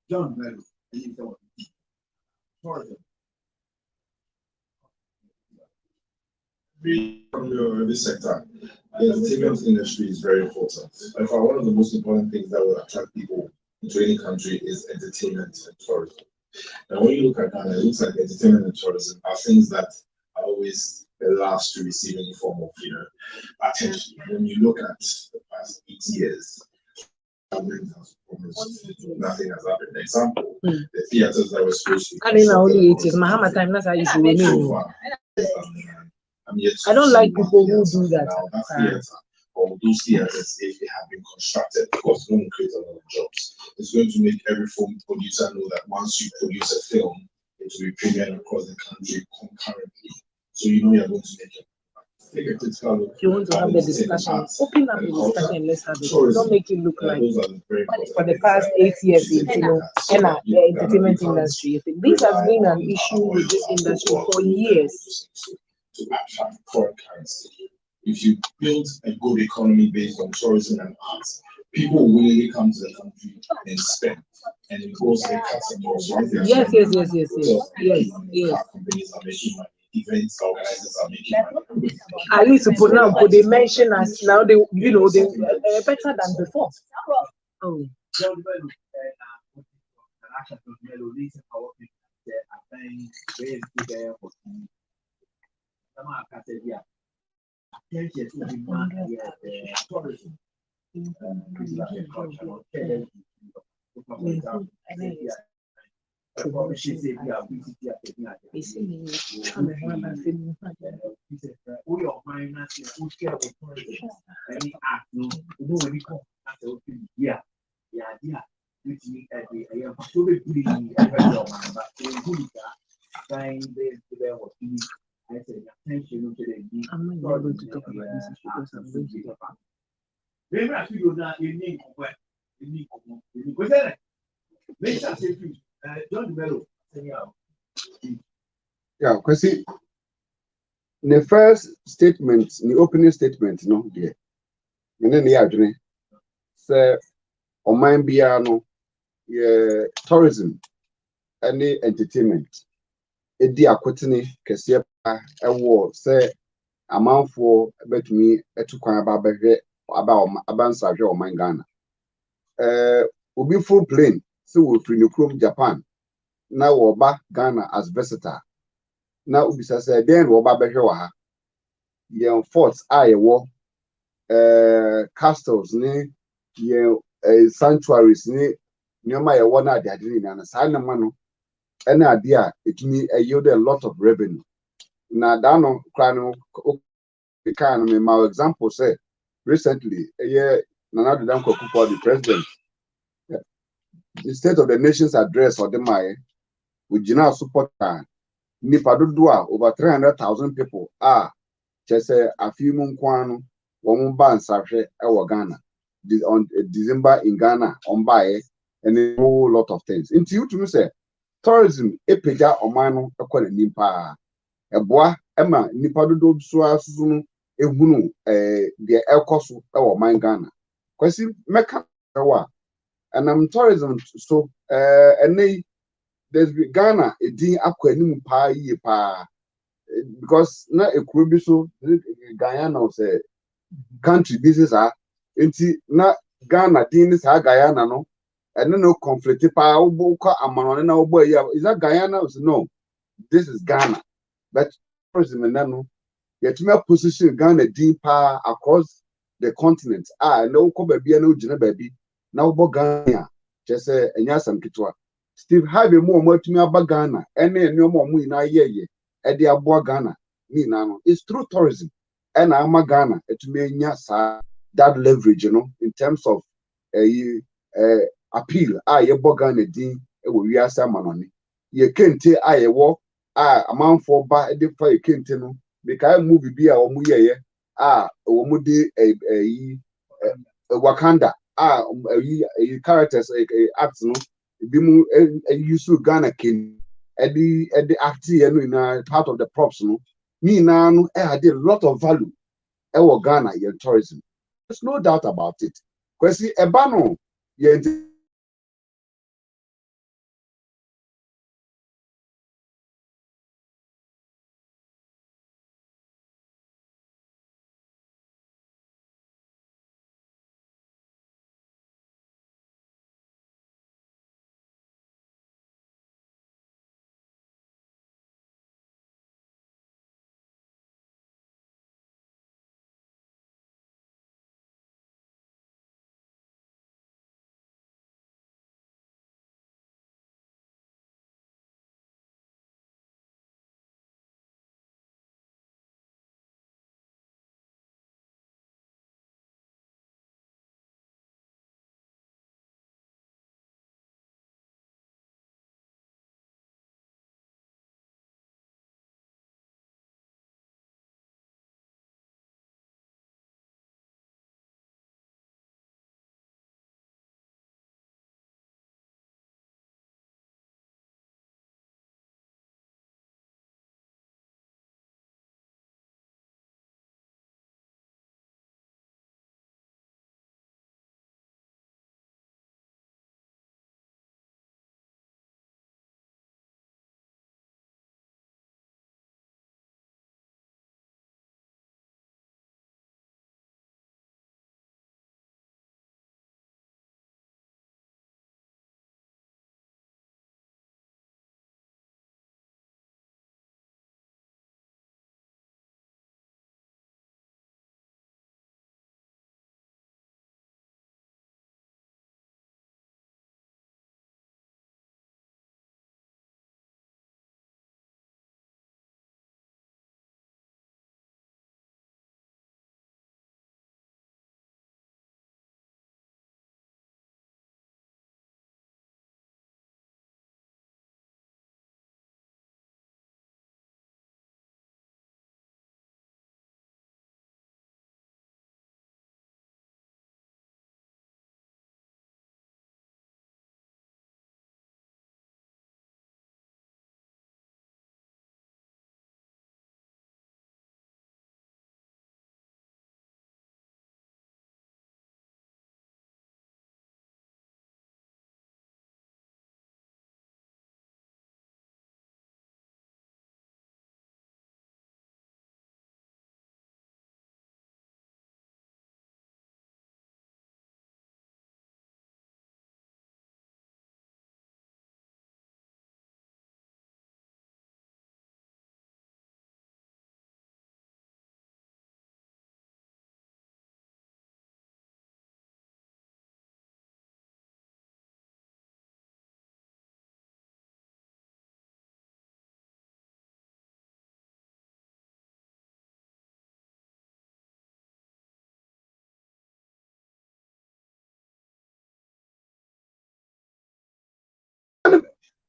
John Mello, tourism. Every sector, the entertainment industry is very important. In fact, one of the most important things that will attract people into any country is entertainment and tourism. And when you look at Ghana, it looks like entertainment and tourism are things that are always the last to receive any form of attention. When you look at the past 8 years, government has promised nothing has happened. Example, the theaters that were supposed to be. I mean, only 8 years. Mahama time, that's how you should remain. So far, I don't like people who do that. Now, that theater, or those theaters, if they have been constructed, of course, it's going to create a lot of jobs. It's going to make every film producer know that once you produce a film, it will be premiered across the country concurrently. So you know you're going to make it. If you want to have the discussion, open up the discussion and let's have it. Don't make it look like for the past 8 years, the entertainment industry. This has been an issue with this industry for years. To attract foreign currency. If you build a good economy based on tourism and arts, people will willingly come to the country and spend. And it goes and cuts across. Yes. Companies are making money. Events organizers are making money. At least for now, but they mention us now. They better than before. Oh. I'm not going to talk about this because I'm going to talk about yeah, because see, the first statement, the opening statement, no, dear, and then the adjourn say, on my piano, yeah, tourism, and the entertainment. Edi akotene kese pa ewo se amanfo betumi etukwan aba behwe aba nsahwe o man Ghana obi full plane se wo free Krom Japan na wo ba Ghana as visitor na ubisa se den wo ba behwe wa ha ye forts ayewo castles ni ye sanctuaries ni nyoma ye wo na adade na sa na mano and idea it me yield a lot of revenue. Now, down on my example say recently, a year Nana Danko for the president, the State of the Nation's address or the Maya, with general support Nipadudua over 300,000 people are just a few monquano, one ban Sache, our Ghana, on December in Ghana, on buy and a whole lot of things. Into you to say. Tourism epeja omano ekole nimpa eboa ema nipa dodo so asunu ehunu de ekoso e wo man Ghana kwesi meka wa and tourism so and there's Ghana edin akwa anim pa yie pa because na ekuro bi so Guyana say country business enti na Ghana din sa Guyana no and no conflict. Is that Guyana? No, this is Ghana. But tourism no, yet me position Ghana deeper across the continent. No come baby, no Jina baby. Now Ghana, just say Enyasam Kitwa. Steve have a more to about Ghana, and then no more na ye. Eddie Abua Ghana, me nano. It's through tourism. And I'm a Ghana, it may that leverage, in terms of appeal ye Ghana din e wo wiase amanone ye kente ye wo amanfo ba de fa ye kente no because movie bi a omu ye omu de Wakanda characters acts no bi mu use Ghana ken e the act ye no na part of the props no ni na no had a lot of value e wo Ghana ye tourism. There's no doubt about it. Kwesi eba no ye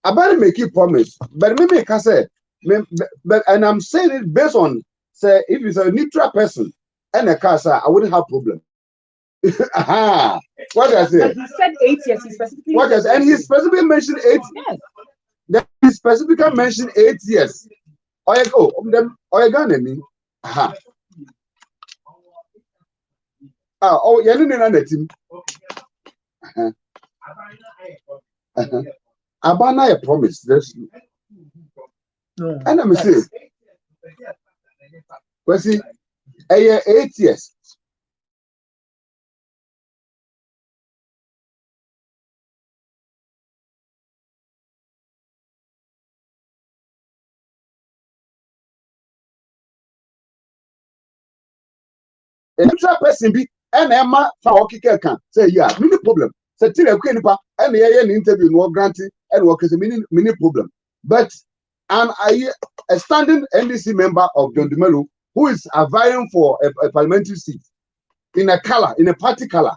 About make you promise, but maybe can say, but and I'm saying it based on say if it's a neutral person and a car, I wouldn't have problem. Aha, what I say? He said 8 years. He specifically. What does and he specifically mentioned 8? Yes. Then he specifically mentioned 8 years. Or you go, them or you gonna me? Aha. Oh, you're not a team. Abana, I promise. There's no. And I'm saying, well, see, 8 years. A neutral person be and Emma for can say, yeah, mini problem. So, till a queen and the interview no granting and work is a mini problem. But a standing NDC member of John Dumelo who is vying for a parliamentary seat in a color, in a party color,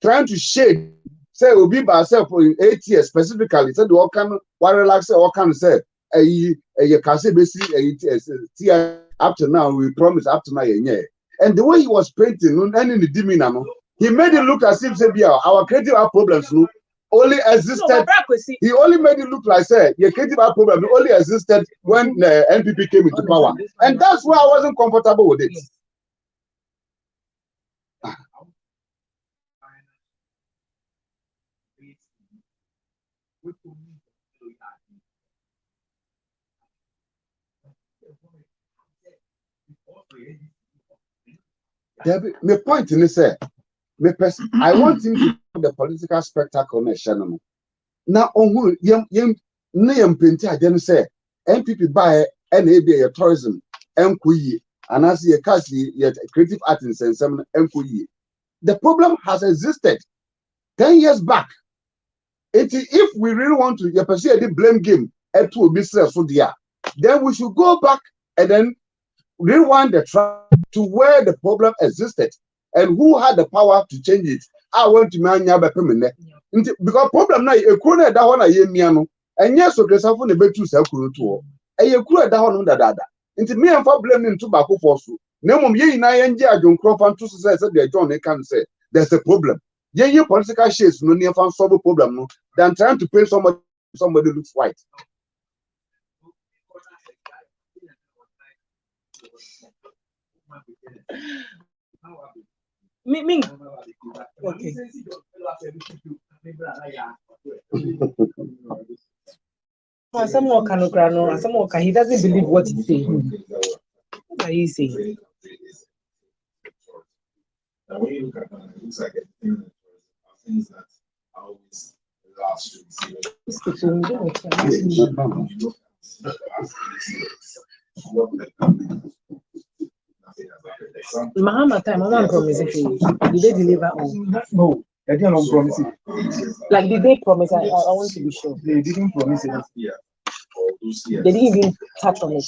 trying to shade, say, will be by herself for 8 years specifically, said, what can, what relax, what can say, a Kasi basically, up to now, we promise up to now, yeah. And the way he was painting, and in the demeanor, he made it look as if say, our creative problems only existed. He only made it look like say your creative problem only existed when the NPP came into power, and that's why I wasn't comfortable with it. My point in this, I want him to have the political spectacle na channel. Now, on yam painting, I didn't say NPP buy NABA tourism, MQE, and as a Kasi, yet creative artists and some MQE. The problem has existed 10 years back. If we really want to pursue the blame game at to be so dear, then we should go back and then rewind the track to where the problem existed and who had the power to change it. I want to man permanent because problem now a corner that one I hear miano and yes, so there's something about to sell to a crew that one that into me and for blaming tobacco for so. No, ye na yenja John Crawford to say that John can say there's a problem. Ye political shades no near fan solve problem no than trying to paint somebody looks white. Me. Okay. Some more canograno, some more he doesn't believe what he's saying. What are you saying? Now, when you look at it looks like things that always last to Mahama time, I'm not promising. Did they deliver on? No, they didn't promise it. Like, did they promise? I want to be sure. They didn't promise it. They didn't even touch on it.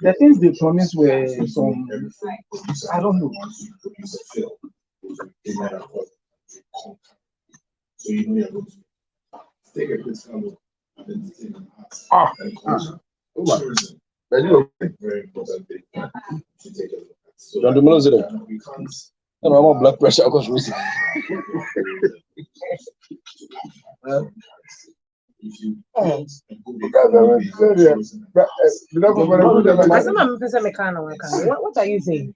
The things they promised were some, I don't know. So you know you're going to take a critical look at the entertainment arts and culture. Tourism. Very important thing to take a look at. So we can't. I don't know blood pressure because If you what are you saying?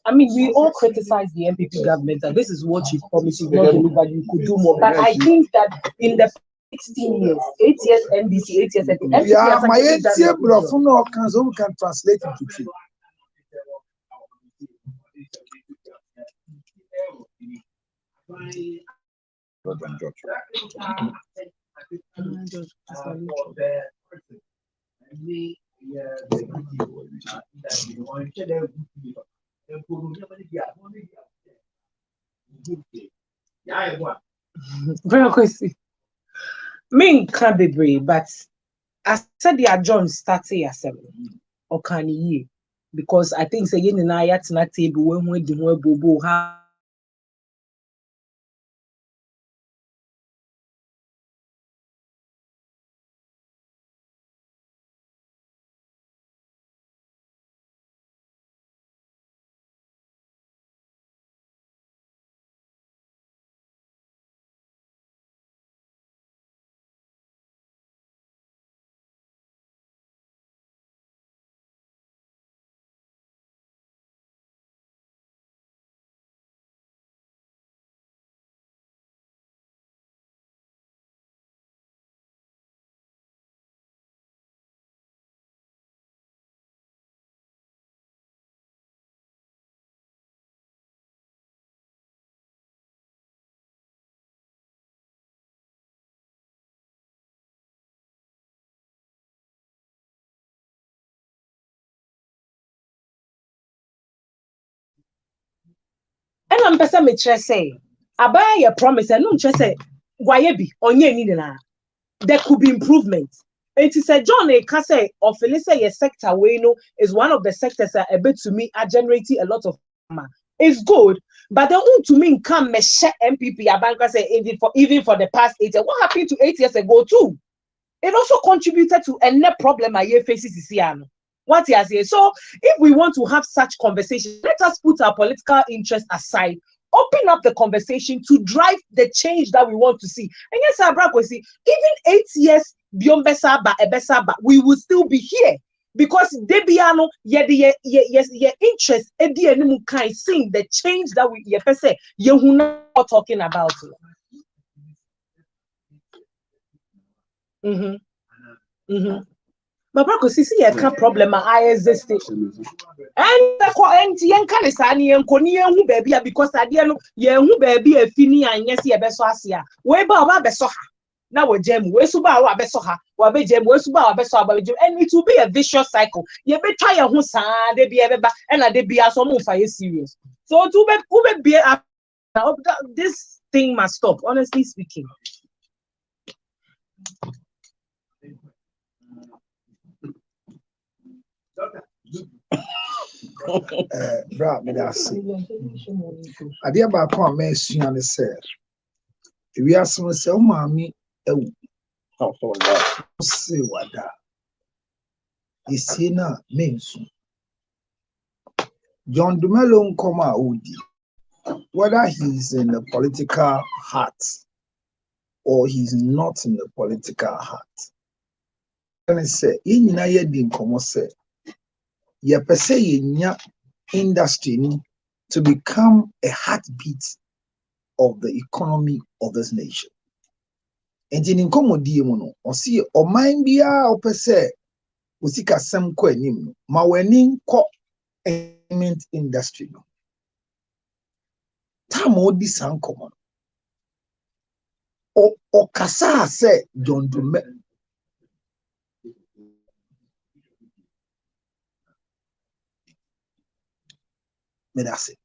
I mean, we all criticize the NPP government that this is what you promised, you not delivered, you could do more. But I think that in the 16 years, 8 years NDC, 8 years NPP. Yeah, my 8 year bro, can translate into two. Very quickly. Me can't be brave, but I said the John started at 7 or can ye because I think say in na table when we do bobo ha na mpesa me chere say abaya your promise and no chere say wayebi onye ni na there could be improvement. It is a John a say or Felicia your sector we know is one of the sectors that a bit to me are generating a lot of it's good, but the one to me come me share MPP abanka say even for the past 8 years. What happened to 8 years ago too? It also contributed to a net problem I faces this year. What he has here. So if we want to have such conversation, let us put our political interest aside, open up the conversation to drive the change that we want to see. And yes, Abra will see, even 8 years beyond Besaba, we will still be here. Because Debiano, yes, interest, kind seeing the change that we say, you're not talking about. But because see a problem I exist. And yen can sani yen koni yen hu baby because ade no yen hu baby afini anya se ye beso asia we ba wa beso ha na wo jam we su ba wa beso ha wa be jam we su ba wa beso ba jam, and it will be a vicious cycle. Ye be try ye hu sa de bi e be ba and na de bi aso mo fa ye serious. So to be this thing must stop, honestly speaking. Bra, me that's Adia ba kwa me sua ne se. We are some say o maami ewu. Say wada. Isi na me nsu. John Dumelo nkoma odi. Whether he's in the political heart or he's not in the political heart. And I say, in na ye di nkomo say ye pese ye nya industry to become a heartbeat of the economy of this nation. And in nkomodi mu no, o see o mind bia o pese o sika sem ko anim ma wani ko entertainment industry no. Time odi san komo o kasa say John Dumelo me that's it.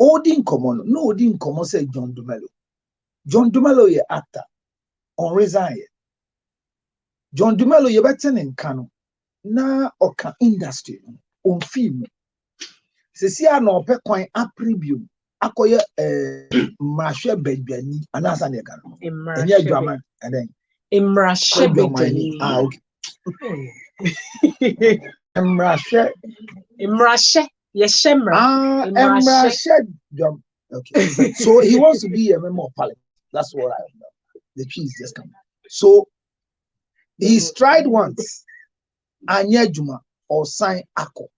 Odin common, no Odin common say John Dumelo. John Dumelo ye actor on resign. John Dumelo ye better in Kano na oka industry on film. Se si ano pe kwan aprebium akoye mrahwe bedwani anasa ne kan. Enye adwaman and then Mrahwe bedwani. Ah okay. Mrahwe Yes, okay. So he wants to be a member of parliament. That's what I know. The cheese just come. So he's tried once. Anya Juma or sign Ako.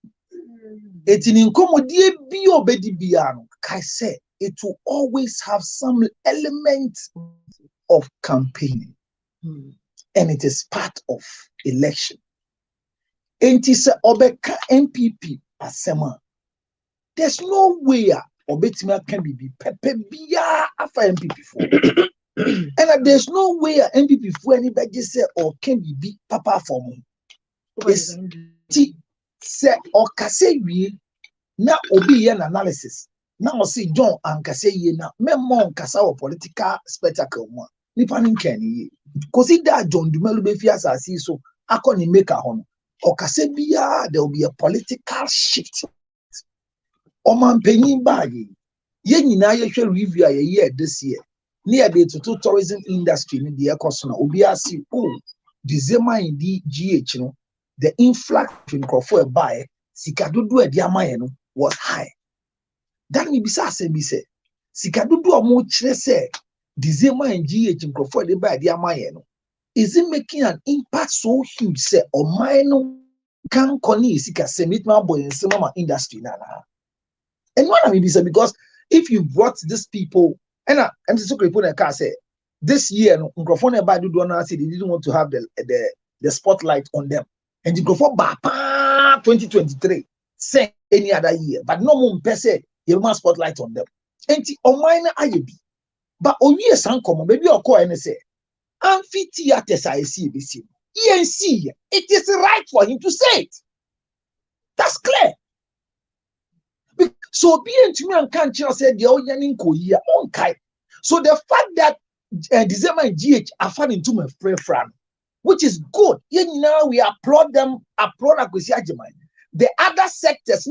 It's in incommodie bi obedi biano. Kai say it will always have some element of campaigning. And it is part of election. And it is obeka MPP asema. There's no way Obetima can be Pepe Bia after MPP for. And there's no way MPP for anybody say or can be Papa for me. It's say or kase we na obi an analysis. Now see John and kase ye na memon kasa or political spectacle one. Nipa nkeni because that John Dumelo be fi asasi so akoni make a hon. Or kase bia there will be a political shift. Oman penny baggy. Ye nyina ye hwe review a ye this year. Near the to tourism industry in the ecosona. Obiasi oh December in the GH no the influx in Crawford buy Sikadudu e diamayeno was high. That may be say Sikadudu or more say December in GH in Crawford buy diamayeno. Is it making an impact so huge say or mine can conni sika semit my boy in cinema industry na. And one of me say because if you brought these people, and I'm just going to put a car say this year, microphone about do not say they didn't want to have the spotlight on them. And the microphone 2023 say any other year, but no more person you must spotlight on them. And on mine IB, but on years uncommon, maybe or call and say amphitheaters I see this ENC. It is right for him to say it. That's clear. So being to me and can't say the old yanning koya on kai. So the fact that December and GH are falling into my friend, which is good. Now we applaud them, applaud Akwesiagyeman. The other sectors,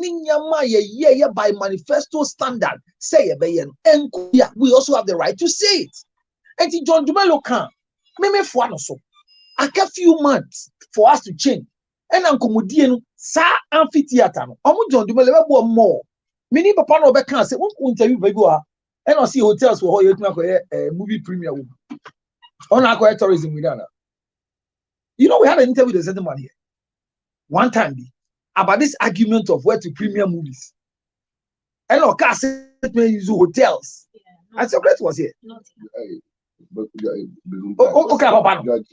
by manifesto standard, say and we also have the right to say it. And John Dumelo can, maybe for us, a few months for us to change. And Uncle Mudian, Sa amphitheater, John Dumelo more. Many papa no can say, what interview baby and I see hotels for movie premiere. On our tourism with Anna. You know, we had an interview with a certain man here one time about this argument of where to premiere movies. And our car said use hotels. Yeah, and Socrates was here. Okay, Papa. Judge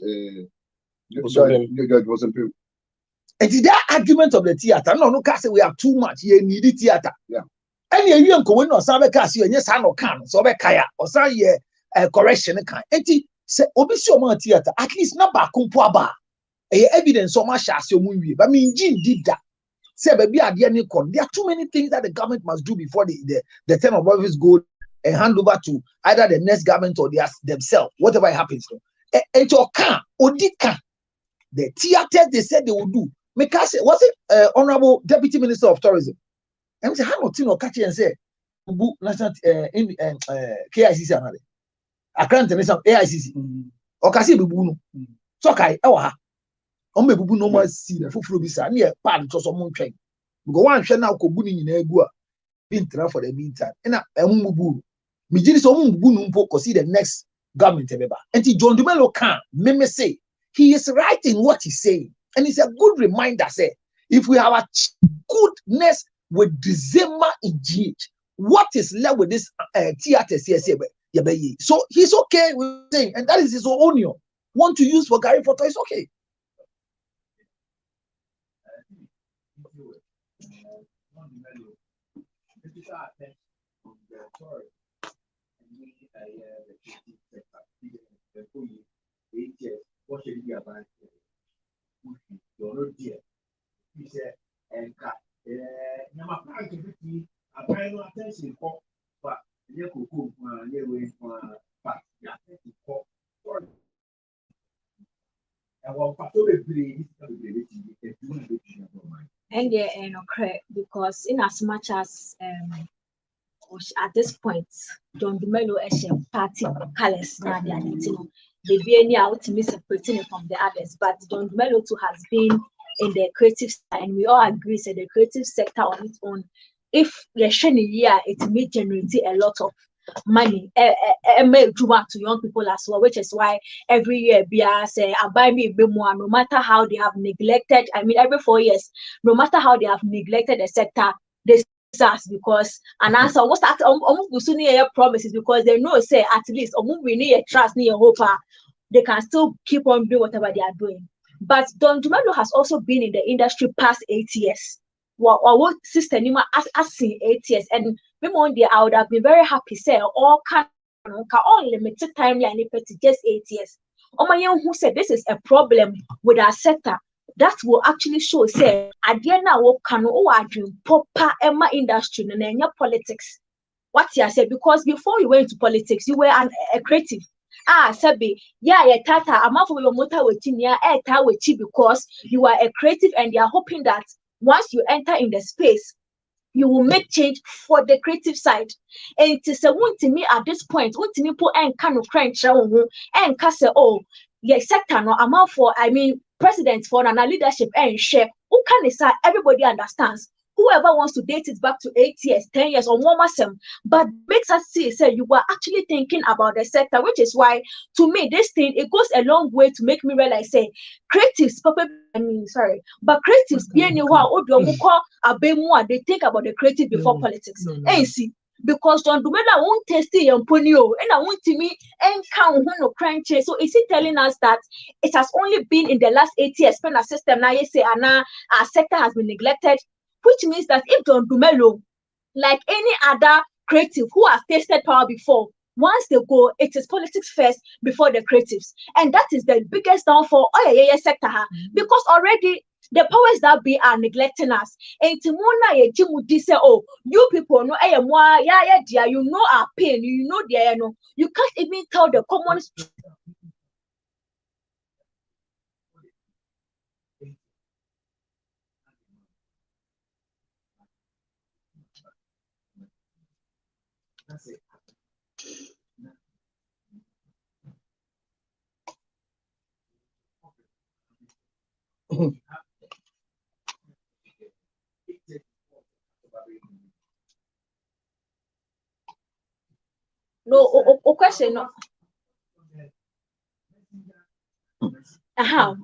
wasn't. And it's that argument of the theater. No, say we have too much. You need the theater. Yeah. And you ain't going on some case, you yes, I no can, so be kaya, or some correction can. And say, obviously, theater, at least not back kumpuaba. Evidence so much as your movie. But I mean, Jim did that. Say, baby, there are too many things that the government must do before the term of office go and hand over to either the next government or themselves, whatever happens. And your can, Odika, the theater they said they would do. Because was it Honorable Deputy Minister of Tourism? And say, how not to catch and say, national KICC another. Accra International AICC. Or Kasi Bubuno. So Kai, our Ome Bubu no more see the full visa near part to some train. Go one shall now Kobuni in Egua. Been there for the meantime. And Mubu. Mijini so Mubu no see the next government ever. And John Dumelo can, me say, he is right in what he's saying. And it's a good reminder, say, if we have a goodness with December in GH, what is left with this theater? So he's okay with saying, and that is his own onion. Want to use for Gary Photo, it's okay. And correct, because in as much as at this point, John Dumelo party colors now they are the BNI out to me separating it from the others, but John Dumelo too has been in the creative sector, and we all agree that the creative sector on its own, if you're sharing a year, it may generate a lot of money to young people as well, which is why every year BIA say I buy me more, no matter how they have neglected, I mean every 4 years, no matter how they have neglected the sector, they start because and answer what's that almost promises because they know say at least we need a trust near hope they can still keep on doing whatever they are doing. But Don Dumelo has also been in the industry past 8 years. What sister Nima as 8 years, and one day I would have been very happy say all can all limited timeline just 8 years. My young who said this is a problem with our sector that will actually show say Adiana wo can dream proper Emma industry and politics. What you said because before you went into politics you were a creative. Sabi, yeah, tata, I'm out for your motor with because you are a creative and they are hoping that once you enter in the space, you will make change for the creative side. And it is a one to me at this point, one to me put and kind of crunch and cast oh, yeah, sector no, I'm out for, I mean, president for an leadership and share. Who can say everybody understands? Whoever wants to date it back to 8 years, 10 years, or more, but makes us see, say, you were actually thinking about the sector, which is why, to me, this thing, it goes a long way to make me realize, say, creatives, but creatives, they think about the creative before politics. And see, because John Dumelo won't test it and ponyo, and I want to me and count no crunch. So is he telling us that it has only been in the last 8 years when our system now say our sector has been neglected? Which means that if John Dumelo, like any other creative who have tasted power before, once they go, it is politics first before the creatives. And that is the biggest downfall of the sector. Because already the powers that be are neglecting us. And Timona ye Timudi say, oh, you people know you know our pain, you know the you can't even tell the common. That's it. No, question. No.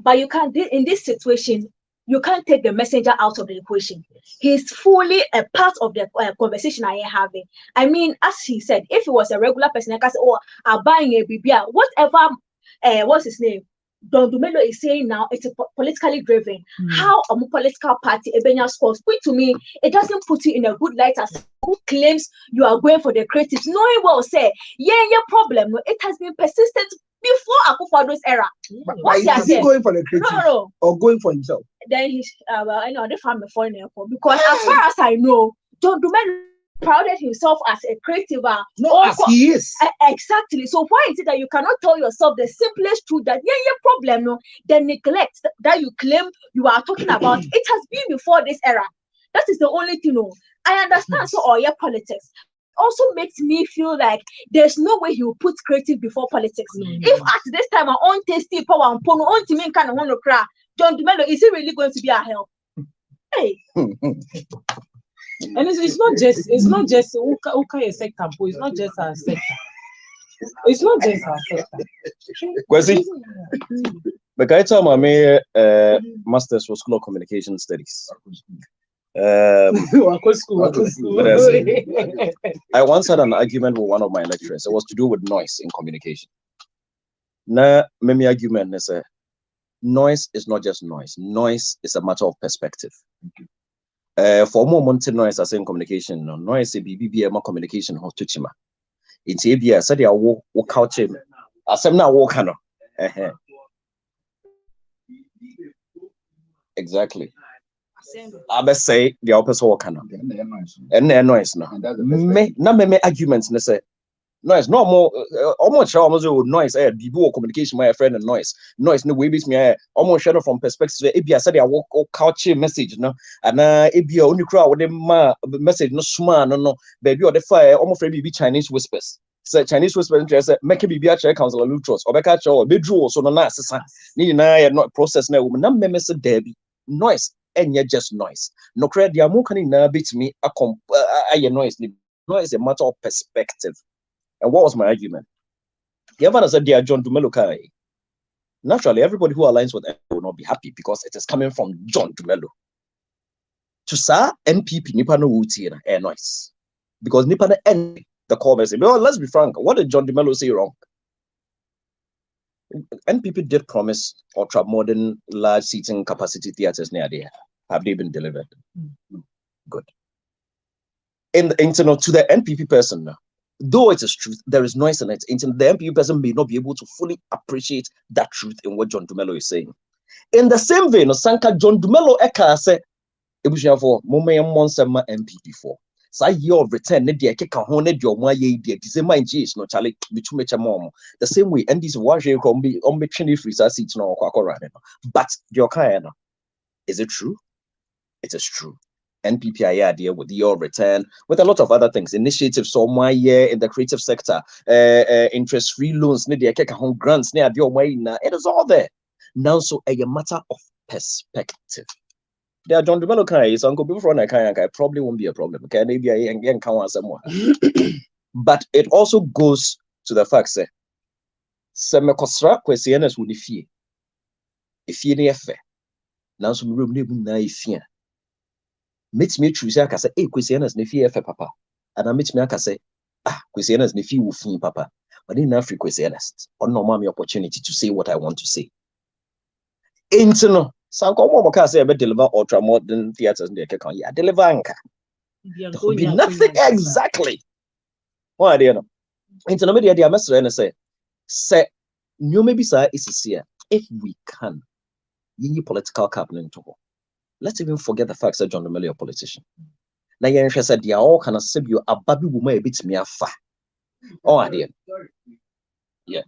But you can't, in this situation, you can't take the messenger out of the equation. He's fully a part of the conversation I am having. I mean, as he said, if he was a regular person, I can say, oh, I'm buying a BBR, whatever, what's his name? Don Dumelo is saying now it's politically driven. How a political party, Ebenya scores, put to me, it doesn't put you in a good light as who claims you are going for the creatives. Knowing well, say, yeah, problem. No, it has been persistent before Akufoado's era. What's he going for the creative or going for himself? Then he's I know the family foreigner because as far as I know, Don Dumelo prided himself as a creative. No, as he is. Exactly. So why is it that you cannot tell yourself the simplest truth that problem, no, the neglect that you claim you are talking about, it has been before this era. That is the only thing. No, I understand. So all your politics also makes me feel like there's no way he will put creative before politics. If at this time our own tasty power and pono on team kind of want to cry, John Dumelo, is he really going to be our help? Hey. And it's not just Uka sector, it's not just our sector. It's not just our sector. Kwesi, but I tell my master's for School of Communication Studies. I once had an argument with one of my lecturers. It was to do with noise in communication. Now, my argument is noise is not just noise. Noise is a matter of perspective. For more months, noise as in communication, noise is BBM communication how to chima. It's ABS, said I walk out him. As I'm now walking. Exactly. I best say the opposite walking. And their noise now. Me arguments, and say noise, no more almost noise, bibu communication, my friend, and noise. Noise no way beats me almost shadow from perspective. If I said I walk couch message, no, and if you only crowd with them message, no smart, no, baby, or the fire almost be Chinese whispers. So Chinese whispers make a BB chair council lutros or back at or bedroom so no nasa. Need not process now, no members of Debbie noise. And yet just noise. No credit, the Amokan now beats me a noise. Noise is a matter of perspective. And what was my argument? The other said, dear John Dumelo Kai. Naturally, everybody who aligns with him will not be happy because it is coming from John Dumelo. To sa NPP nipa no wuti na air noise. Because nipa na end the call say, well, let's be frank, what did John Dumelo say wrong? NPP did promise ultra modern large seating capacity theaters near there. Have they been delivered? Good. To the NPP person now, though it is truth, there is noise in it. The NPP person may not be able to fully appreciate that truth in what John Dumelo is saying. In the same vein, Sanka John Dumelo Eka said, "Ebushia for Monsema NPP for." So your return, ne dear keka ho ne dear my ye dear December in G no Charlie between mom. The same way, and this was a combi on the chinny freezer seats no quack. But your kind, is it true? It is true. NPP idea with your return, with a lot of other things, initiatives so my year in the creative sector, interest-free loans, ne dear keka home grants, near your way now. It is all there. Now so a matter of perspective. There are John Dumelo Kai, so Uncle before I probably won't be a problem. Okay, maybe I can count somewhere. But it also goes to the fact that Semekosra questioners would fear. If you near fair. Now some room na fear. Meet me true say say, hey, questioners ne fear papa. And I meet me say, questioners ne fear will papa. But in Africa, questioners, or no mommy opportunity to say what I want to say. Internal. Sanko Momoka say I deliver ultra modern theaters in the Kekan. Yeah, deliver anchor. There will be nothing exactly. Why do you know? Intermedia, dear master, and say, new maybe sir is here. If we can, ye political cabinet to let's even forget the fact that John Dumelo is a politician. Now, you're interested, they are all kind of say you a baby woman a bit me a fa. Oh, I did. Yeah.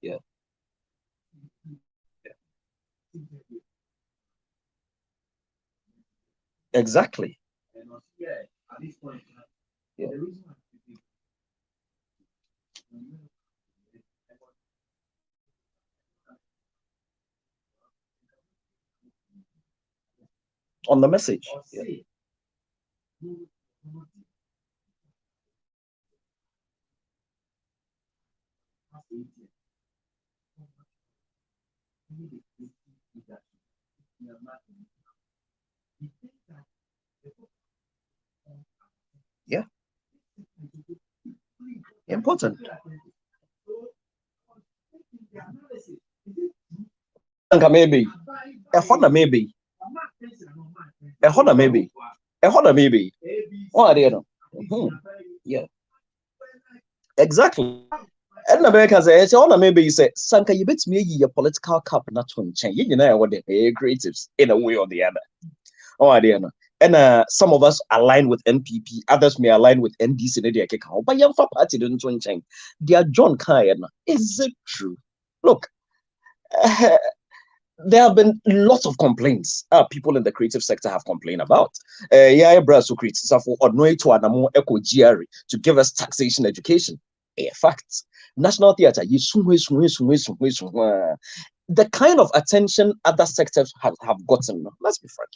Yeah. Exactly. Yeah. On the message. Yeah. Yeah. Important. Maybe. A Honda maybe. A Honda maybe. A Honda maybe. Oh, I don't know. Yeah. Exactly. And America says, "Oh, maybe you say, Sanka, you bet me your political cap not to change. You know what the creatives in a way or the other. Oh, I don't know. And some of us align with NPP, others may align with NDC. But young party didn't change. They are John Kyan. Is it true? Look, there have been lots of complaints people in the creative sector have complained about. Yeah, Brasso creates for to give us taxation education. A fact. National Theatre, the kind of attention other sectors have gotten, let's be frank,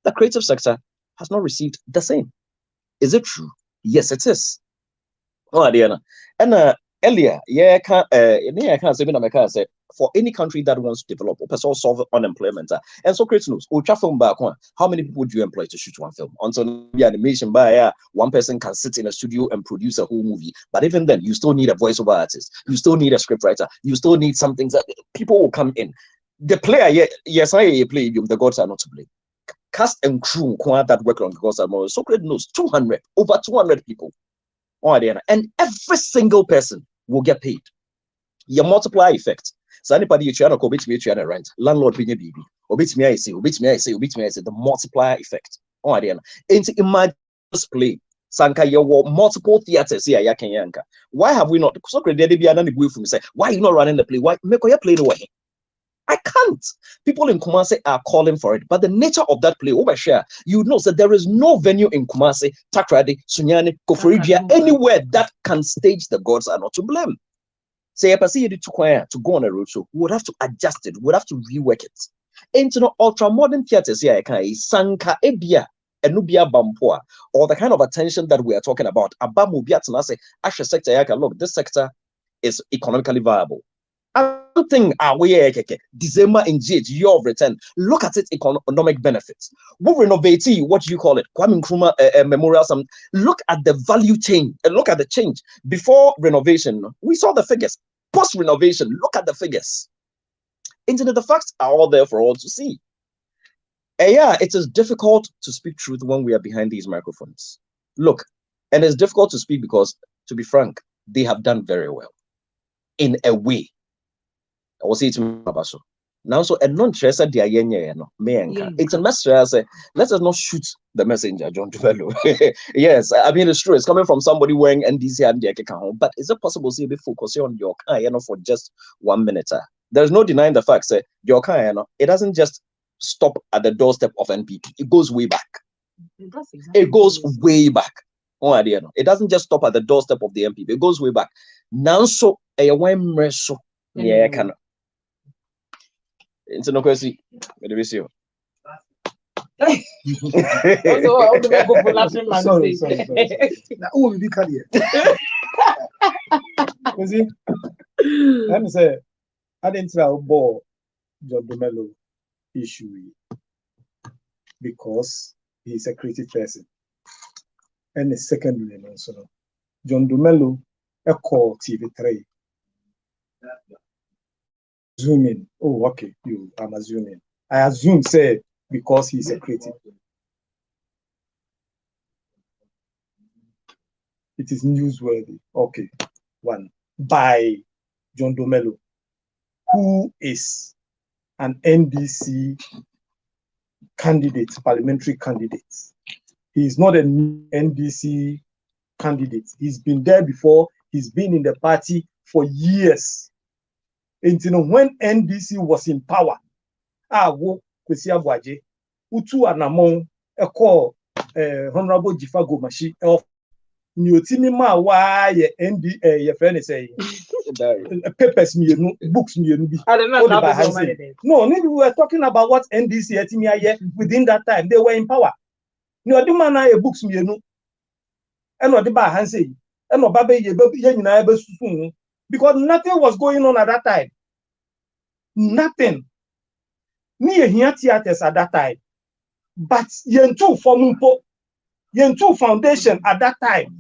the creative sector has not received the same. Is it true? Yes, it is. Oh, Diana. And earlier, I can't say for any country that wants to develop, or solve unemployment. And so, create news. Film back one. How many people do you employ to shoot one film? Until the animation by one person can sit in a studio and produce a whole movie. But even then, you still need a voiceover artist. You still need a scriptwriter. You still need something that people will come in. The player, yes, I play. The gods are not to blame. Cast and crew that work on the gods are more. So, create news. 200 over 200 people. And every single person will get paid. Your multiplier effect. So anybody you try to go me try to rent, landlord being a baby, obit me I say, the multiplier effect. And imagine this play. Sanka, you multiple theaters here, Yanka. Why have we not? So why are you not running the play? Why make your play the way? I can't. People in Kumasi are calling for it, but the nature of that play, overshare, you know that there is no venue in Kumasi, Takrady, Sunyani, Koforidua, anywhere that can stage the gods are not to blame. Say, if I see you to go on a road show, we would have to adjust it, we would have to rework it. Into ultra modern theaters here, Sanka Ebia, Enubia Bampoa, or the kind of attention that we are talking about. Abamubia Tanase, Asha sector, look, this sector is economically viable. Thing December in GH, year of return. Look at its economic benefits. We renovate, what do you call it? Kwame Nkrumah Memorial. Look at the value chain and look at the change. Before renovation, we saw the figures. Post renovation, look at the figures. Internet, the facts are all there for all to see. Yeah, it is difficult to speak truth when we are behind these microphones. Look, and it's difficult to speak because, to be frank, they have done very well in a way. I will say it to Mabaso. Now, so a non-tracer de it's a message. I say, let us not shoot the messenger, John Dumelo. Yes, I mean it's true. It's coming from somebody wearing NDC and the but is it possible to be focusing on your car, for just 1 minute? There's no denying the fact that your car, it doesn't just stop at the doorstep of NPP. It goes way back. It goes way back. Oh, idea. It doesn't just stop at the doorstep of the NPP. It goes way back. Now, so a yeah, can. It's no question. Sorry. Now, who will be carrier? Let me say, I didn't try about John Dumelo issue because he's a creative person. And the secondly, also, John Dumelo, a call TV3. Zoom in. Oh, okay. I'm assuming. I assume, say, because he's a creative. It is newsworthy. Okay. One. By John Dumelo. who is an NDC candidate, parliamentary candidate. He is not an NDC candidate. He's been there before. He's been in the party for years. And you know, when NDC was in power, Kwesi Abuaje, Utu Anamon, Honorable Jifa Gomashi, Nyotini ma wa ye your friend is saying papers me books me no, we were talking about what NDC within that time they were in power. No, the man a books me no, and what the bar han say, and no baby because nothing was going on at that time. Nothing. Me here theaters at that time, but yen two foundation at that time.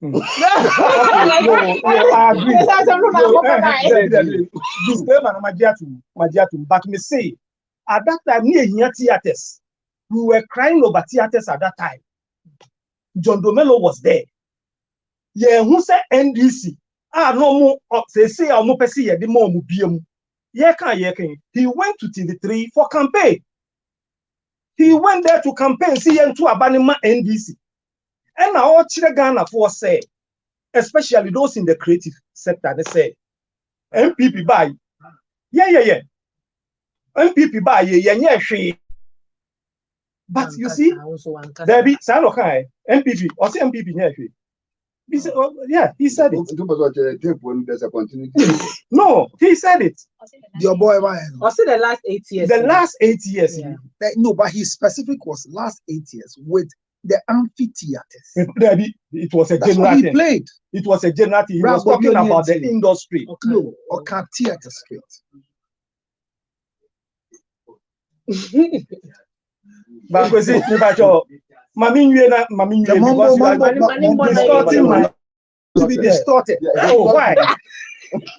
I agree. But me say, at that time, near here theaters, we were crying over theaters at that time. John Domelo was there. Yeah, who said NDC? No more. Say, I'm not perceived. The more mubium. Yeah, he went to TV3 for campaign. He went there to campaign. See, and to Abanima NDC. And now, Ghana for say, especially those in the creative sector, they say, MPP buy. Yeah. MPP buy, yeah, she. But you see, there be Sanokai, MPP, or say MPP, yeah, she. He said, yeah, he said it. There's a continuity. No, he said it. Your boy, I said the last 8 years. The last 8 years. Yeah. No, but his specific was last 8 years with the amphitheaters. It was a That's general what he thing. played. It was a general thing. He was talking about the industry. Okay. No, or can't theater straight. But because Mami, because you are distorting my to be distorted. Oh, why?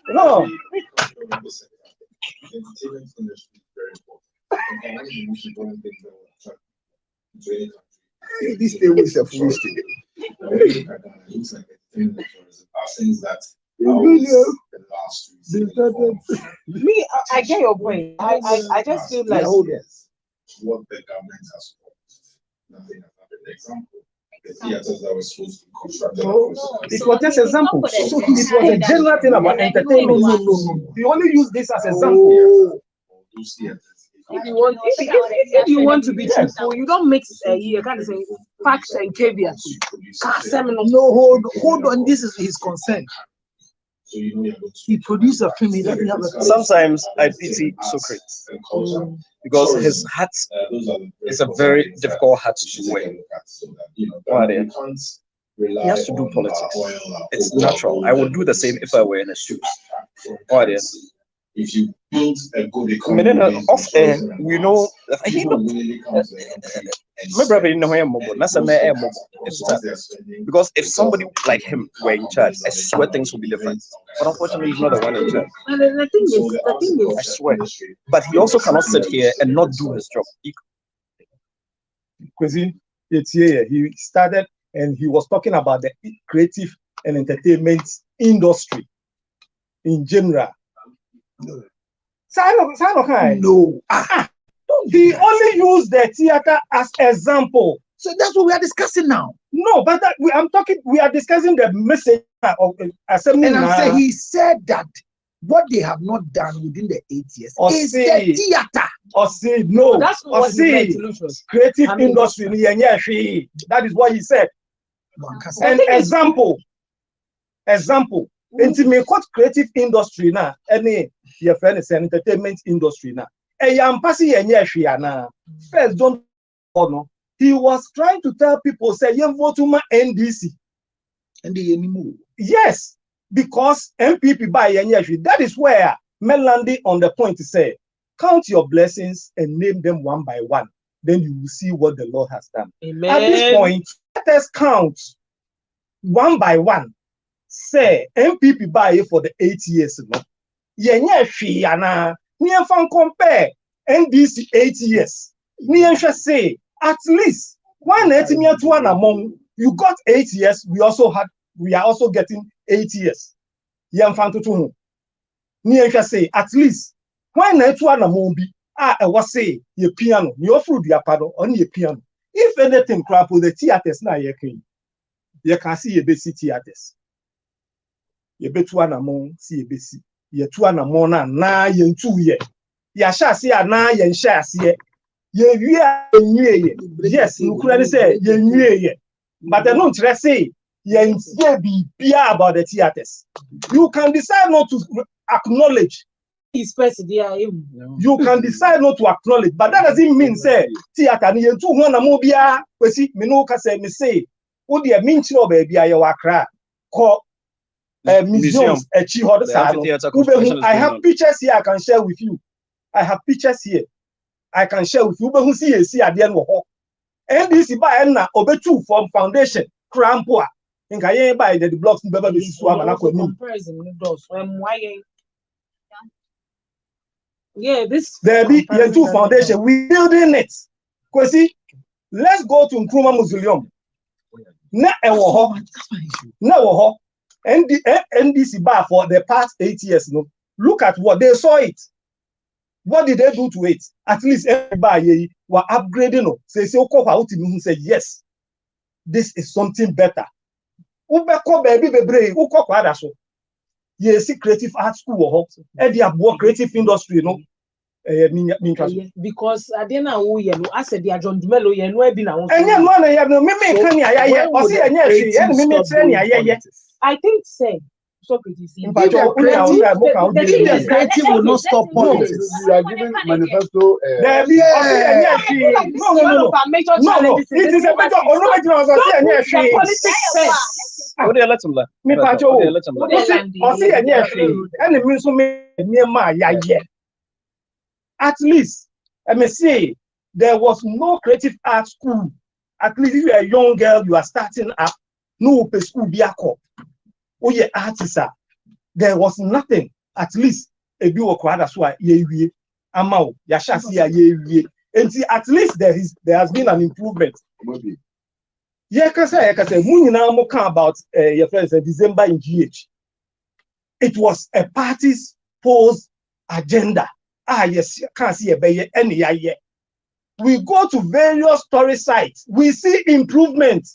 No. Entertainment industry is very important. And one of the most important things that will attract to any country. This thing is a foolish thing. It looks like entertainment tourism are things that the last 2 years. Me, I get your point. I just feel like what the government has promised. Nothing has happened. Example, the theaters that were supposed to be constructed. It was just example. So it was a general thing about entertainment. No. We only use this as example. Those theaters. If you want to be truthful, you don't mix you can't say facts and caveats. No, hold on. This is his concern. So you know you're going to He produced a film. He doesn't have a. Sometimes I pity Socrates because his hat is a very difficult hat to wear. He has to do politics. It's natural. I would do the same if I were in a suit. If you build a good economy, off air, we know because if somebody like him were in charge, I swear things would be different. But unfortunately, he's not the one in charge. And the thing is, I swear. But he also cannot sit here and not do his job. Because he started and he was talking about the creative and entertainment industry in general. No. He only used the theater as example. So that's what we are discussing now. No, but we are discussing the message of assembly. And I'm saying he said that what they have not done within the 8 years is the theater. No, that's what creative industry. That is what he said. An example. And to make what creative industry now, any your friend is an entertainment industry now. First, don't know. He was trying to tell people, say, you vote to my NDC. Yes, because MPP by NDC. That is where Melanie on the point to say, count your blessings and name them one by one. Then you will see what the Lord has done. Amen. At this point, let us count one by one. Say MPP buy for the 8 years. Compare NDC 8 years. Say at least 1 among you got 8 years. We also had we are also getting 8 years. Yamfantutu. Ni say at least when na etu anamombi e was say ye piano, ni offer the apado on ye piano. If anything crap with the theaters na ye can see ye basic theaters. Ye betu anamon see ye basic. Ye tu anamon na ye 2 year. Ya sha see na ye sha see ye wie yes you could say ye wie but they don't say ye be about the theaters. You can decide not to acknowledge his first there. You can decide not to acknowledge, but that doesn't mean say theater ni yentu ho na mo bia kwesi me no ka say me say wo de me nchi no ba bia ye wakra ko museums echi ho sa no. I have pictures here I can share with you. I have pictures here I can share with you. Ube hu see ade no ho. NDC ba na obetu from foundation crampo a nka ye ba the blocks ni baba be sisu ama na kwa ni. Yeah, this there be yentu foundation we building it. Kwesi let's go to Nkrumah Mausoleum. Na ewo ho. Na wo ho. NDC bar for the past 8 years no. Look at what they saw it. What did they do to it? At least everybody were upgrading. No, say say yes, this is something better. Ubeko baby bebre uko kwada so. Yes, creative art school or the creative industry, no. Because I didn't know yellow. I said, "Dear John Dumelo, you know, I've been around." And yeah, man, I have no I think say Socrates. The creative will not stop politics. You are giving manifesto. No. It is a better at least, let me say, there was no creative art school. At least if you are a young girl, you are starting up. No school be a cop. Oh yeah, artist. There was nothing. At least a be a quad as well. Ye amao yashasi ye. And see, at least there has been an improvement. Yeah, cause we now more about your friends December in GH. It was a party's posed agenda. Yes, can't see any yet. We go to various tourist sites. We see improvement.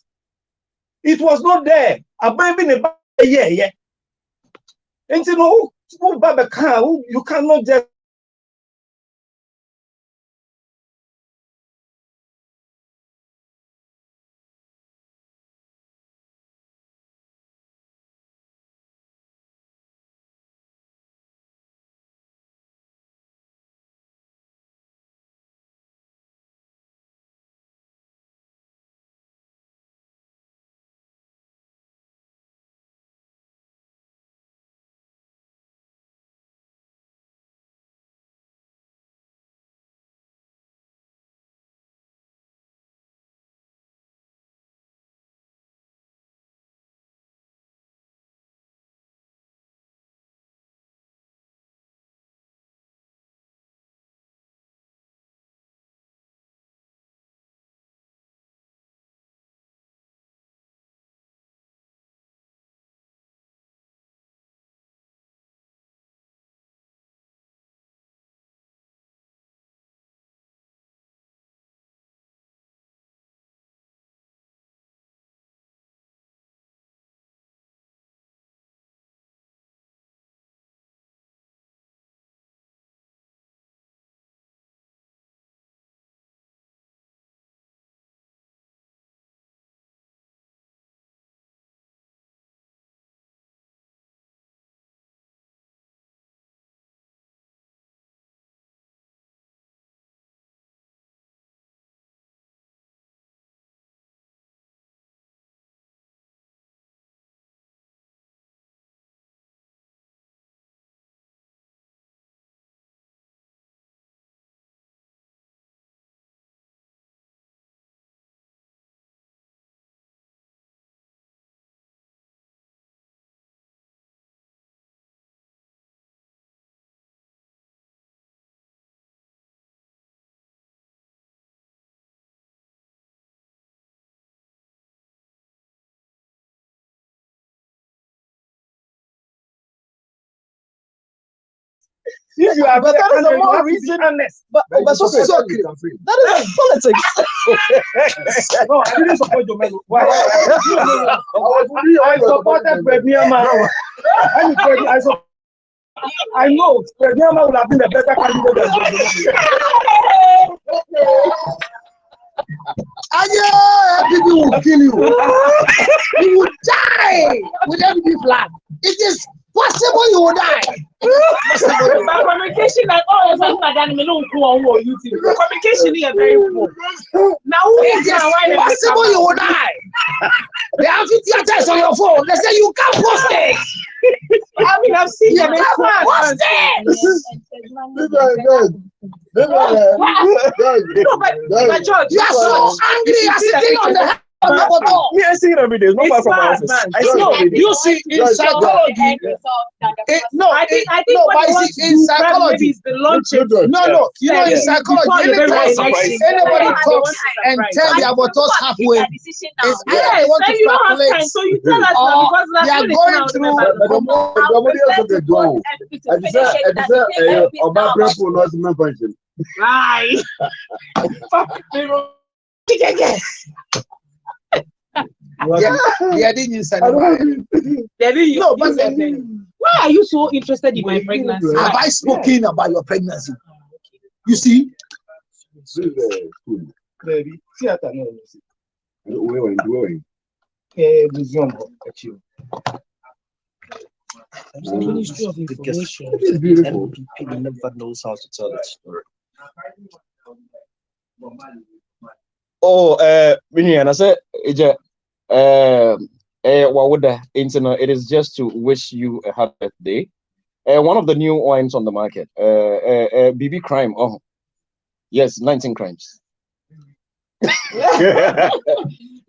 It was not there. A baby yeah. And you know, you cannot just If you are But that is a more reason. honest. But so that is politics. No, I didn't support Jomelo. Why? I supported Bredniama. I know Bredniama would have been a better candidate than Jomelo. People will kill you. You will die with empty flag. It is possible you will die. But communication like all of us madam me no go on YouTube. Communication is very poor. Now It is possible you will die. They have theaters on your phone. They say you can't post it. I mean I've seen them You can't post it. No, but George, You are so angry. You are sitting on the Me, I see it every day. It's not far from my office. I see it every day. You see, in psychology, I think but you see, in psychology, is the launching. no, you know, in psychology, anybody talks and tell you about what's halfway. It's either they want to calculate So you tell us or because they are going through. Right. Yeah, didn't you say no? But why are you so interested in my pregnancy? Have I spoken about your pregnancy? You see? Baby, theater no. Museum achieve. Ministry of Information. It's beautiful. People never knows how to tell that story. Oh, and I said, what would the internet? It is just to wish you a happy birthday. One of the new wines on the market, BB Crime. Oh, yes, 19 crimes.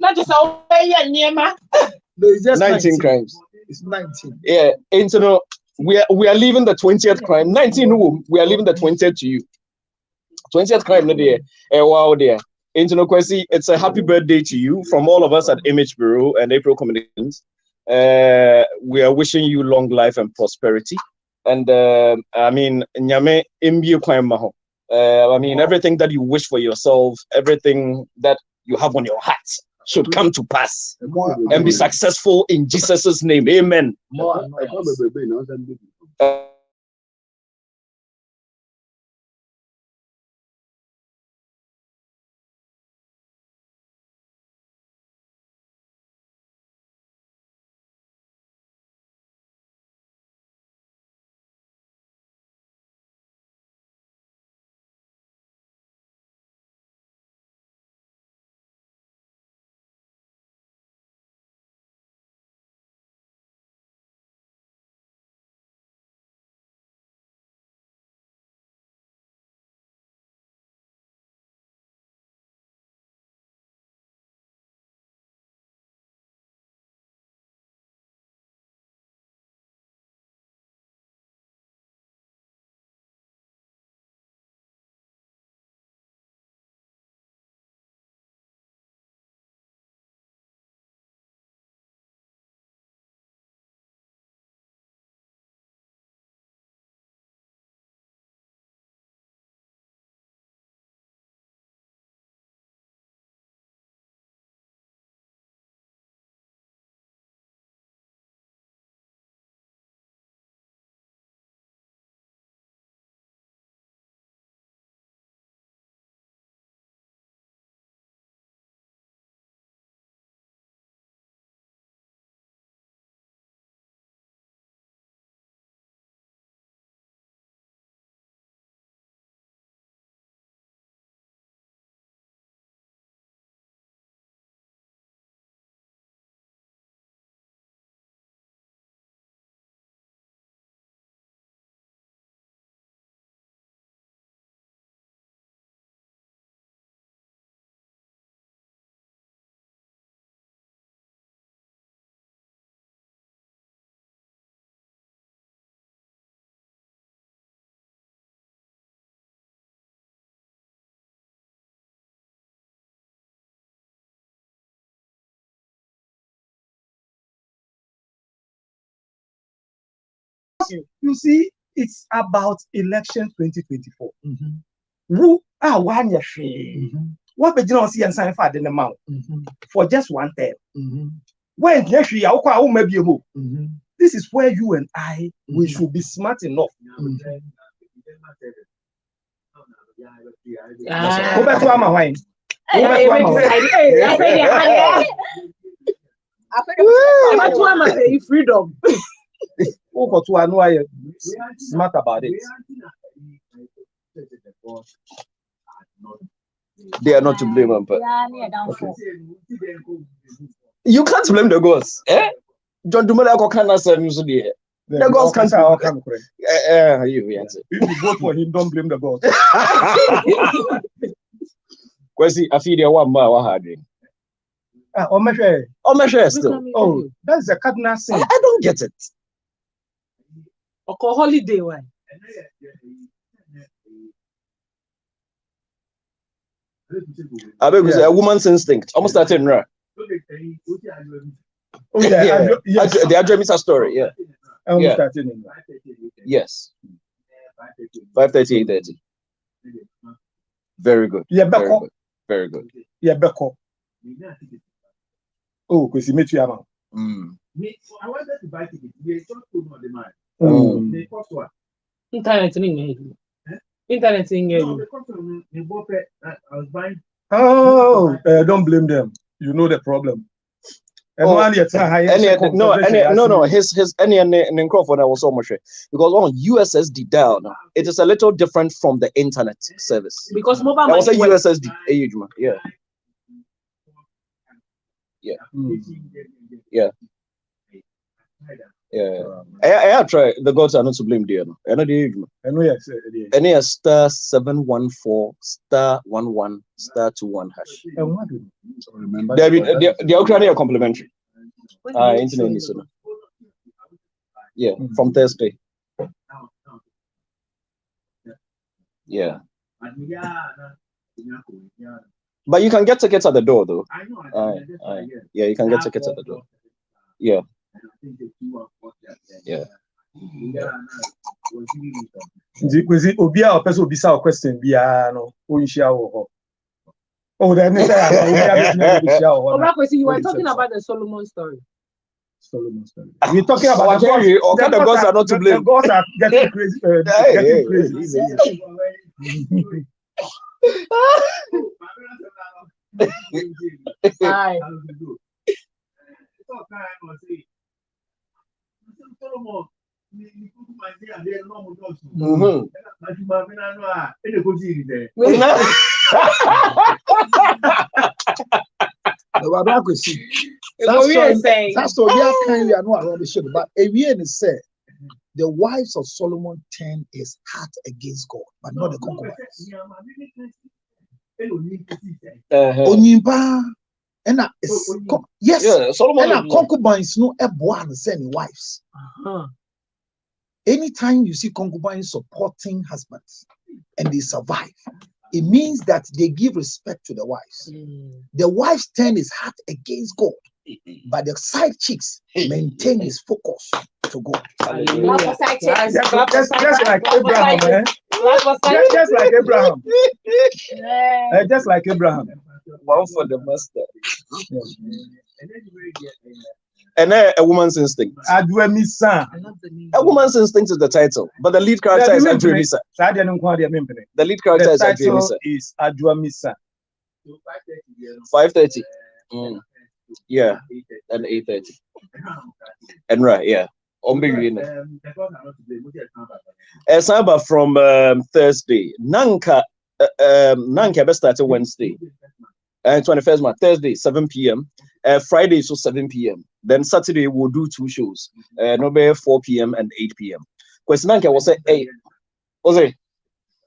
Not just all It's just 19 crimes. It's 19. Yeah, internet. We are leaving the 20th crime. 19. We are leaving the 20th to you. 20th crime, no dear. Wow, dear. Internet Kwesi, it's a happy birthday to you from all of us at Image Bureau and April Communications. We are wishing you long life and prosperity. And I mean, Nyame Imbi Kwamaho. I mean, everything that you wish for yourself, everything that you have on your heart should come to pass and be successful in Jesus' name. Amen. You see, it's about election 2024. Who are 1 year free? What would you not see and sign for the amount for just 1 term? When yes, we are maybe a move. This is where you and I we should be smart enough. Go back to our wine. Freedom. Smart about it. They are not to blame, but you can't blame the gods. John Dumela can say the gods can't you answer. If you vote for him, don't blame the gods. Kwesi afidi wa ma harding. Still. Oh, that's a cardinal sin. I don't get it. Okay, holiday why? I beg you say a woman's instinct. Almost starting right. Oh yeah, yes. The Adremisa story, yeah. Yeah. Yes. 5:30, 8:30. Very good. Yeah, very good. Very good. Yeah, Beko. Oh, because he met you, man. I wanted to buy tickets. We just couldn't on the mind. They cost what? Internet in here. Internet in here. I was buying. Oh, don't blame them. You know the problem. No. His any Crawford I was so much because on USSD dial now it is a little different from the internet service. Because mobile I was a USSD. Yeah. Yeah. Yeah. Yeah. I try the gods are not to blame dear. I know yes. Any star 714 star 11 star 21 hash. Remember the Ukrainian complimentary. Internet is yeah, from Thursday. Yeah. But you can get tickets at the door though. Yeah, you can get tickets at the door. Yeah. Yeah. Was it Obia or person Bisa question? Biano, oh, then you were talking about the Solomon story. We're talking about the gods are not to blame. The gods are getting crazy. Getting crazy. Hi. That's what we are kindly are not rubbish, but a year said the wives of Solomon turned his heart against God, but not the concubines. Yes, Solomon and concubines no and sending wives. Anytime you see concubines supporting husbands and they survive, it means that they give respect to the wives. The wives turn his heart against God, but the side chicks maintain his focus to God. Just like Abraham, man. Just like Abraham. Just like Abraham. One for the master. And a woman's instinct. A woman's instinct is the title, but the lead character is Adremisa. The lead character is Adremisa. Is Adremisa. 5:30. Yeah, and 8:30. And right, yeah. Saba from Thursday. Nanka best started Wednesday. 21st March, Thursday, 7 p.m. Friday, so 7 p.m. Then Saturday, we'll do 2 shows. No 4 p.m. and 8 p.m. Question Nanka will say, hey, Jose,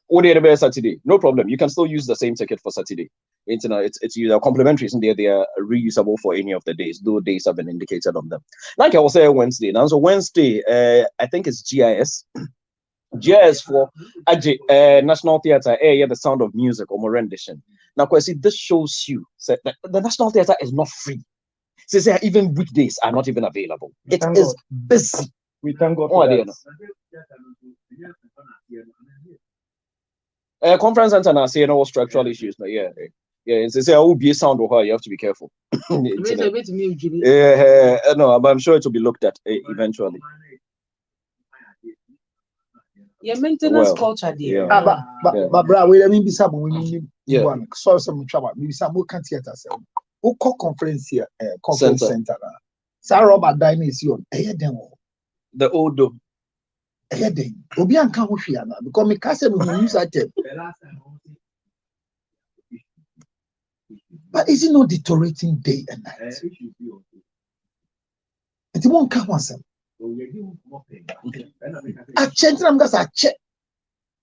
what do you have Saturday? No problem. You can still use the same ticket for Saturday. It's either complimentary, and they are reusable for any of the days. Those days have been indicated on them. Like I was saying Wednesday. Now, so Wednesday, I think it's GIS. GIS for National Theatre, the Sound of Music or more rendition. Now, Kwesi, this shows you that the National Theatre is not free. Since even weekdays are not even available. It is busy. We thank God Oh, for I that. Conference center now saying all structural issues, but yeah. And they say, oh, be a sound or you have to be careful. Yeah, no, but I'm sure it will be looked at eventually. Yeah, maintenance culture there. But bro, wait, I mean, be some one. So some trouble. Maybe some more can't theater. Who call conference here? Conference center. Sarah Robert Dining is on. The old dome. Obi and come with you because me can't say we use that term. But is it not deteriorating day and night? It won't come once. I check them because I check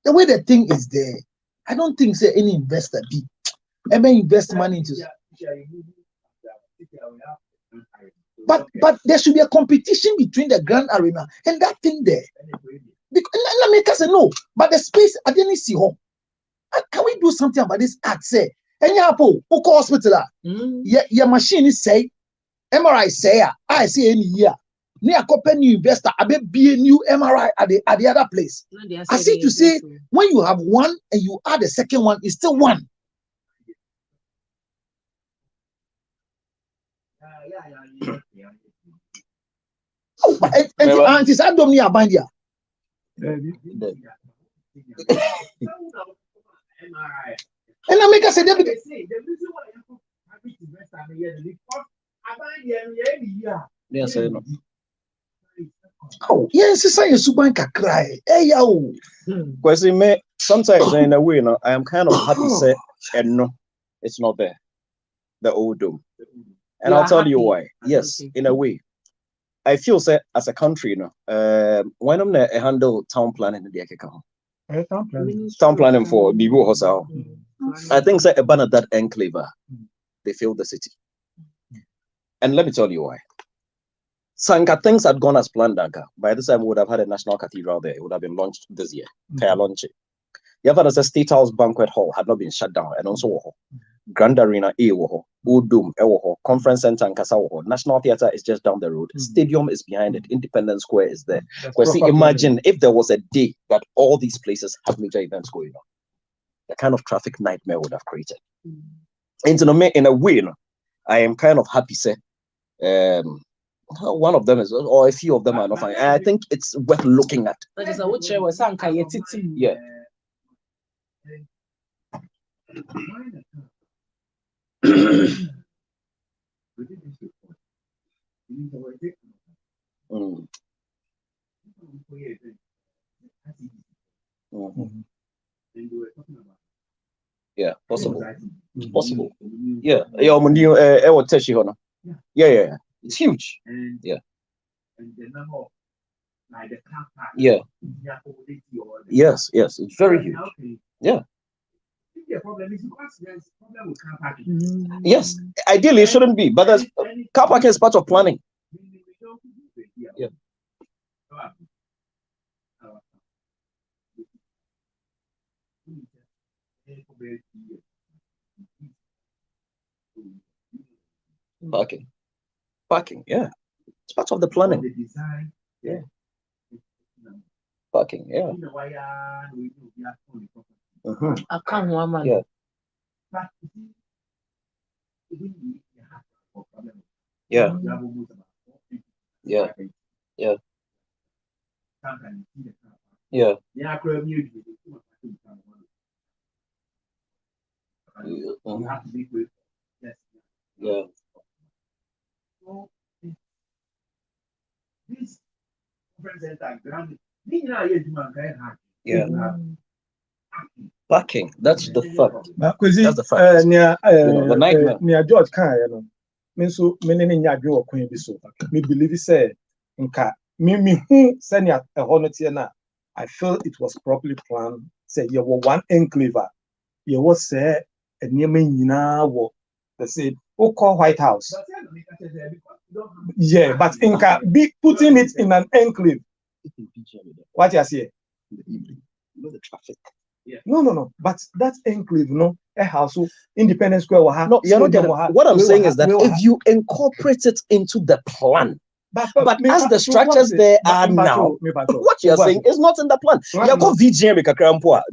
the way the thing is there. I don't think say any investor be ever invest money into. But there should be a competition between the Grand Arena and that thing there. Because let me say no, but the space I didn't see home. Can we do something about this act? Say, any apple, Oko hospital, your machine is say, MRI say, I see any year. Near company new investor, I be a new MRI at the other place. I see to say when you have one and you add the second one, it's still one. Oh, and it's I don't need a band here. And I make us say that yes, I know. Oh, yes, it's a super cry. Hey, yo. Because sometimes in a way, you know, I am kind of happy to say, and no, it's not there. The old dome. And I'll tell you why. Yes, in a way. I feel that as a country, you know, when I'm there, I handle town planning in the Akeka. Town planning for Bibu Hosao. I think that about that enclave, they failed the city. And let me tell you why. Sanka things had gone as planned, Anka. By this time, we would have had a national cathedral there. It would have been launched this year. Launch it. You have a State House banquet hall had not been shut down, and also Grand Arena Udum Conference Center and Kasawo. National Theatre is just down the road. Stadium is behind it. Independence Square is there. Because see, imagine if there was a day that all these places have major events going on, the kind of traffic nightmare would have created. And in a way, I am kind of happy. Say, one of them is, or a few of them are not fine. I think it's worth looking at. Yeah. Yeah, possible. Possible. Yeah. Yeah. It's huge. Yeah. Yeah. Yes, it's very huge. Yeah. Yes, ideally it shouldn't be, but there's car parking is part of planning. Yeah. Parking, yeah. It's part of the planning. Yeah. Parking, yeah. I can't woman. Yeah. Yeah. Yeah. Yeah. Yeah. Yeah. Yeah. Parking, that's the fact. That's the fact. The nightmare. Near George Khan, you know. So many Yago Queen be so. Me believe he said, me who send a honor na. I feel it was properly planned. Say you were one enclave. You was say a near me now. They said, "Oh, call White House." Yeah, but be putting it in an enclave. What you say? The traffic. Yeah. No. But that enclave, a house, Independence Square. No, you're not getting. What I'm saying is that if you incorporate it into the plan, But as the structures there are now, what you are saying is not in the plan. You go VGM.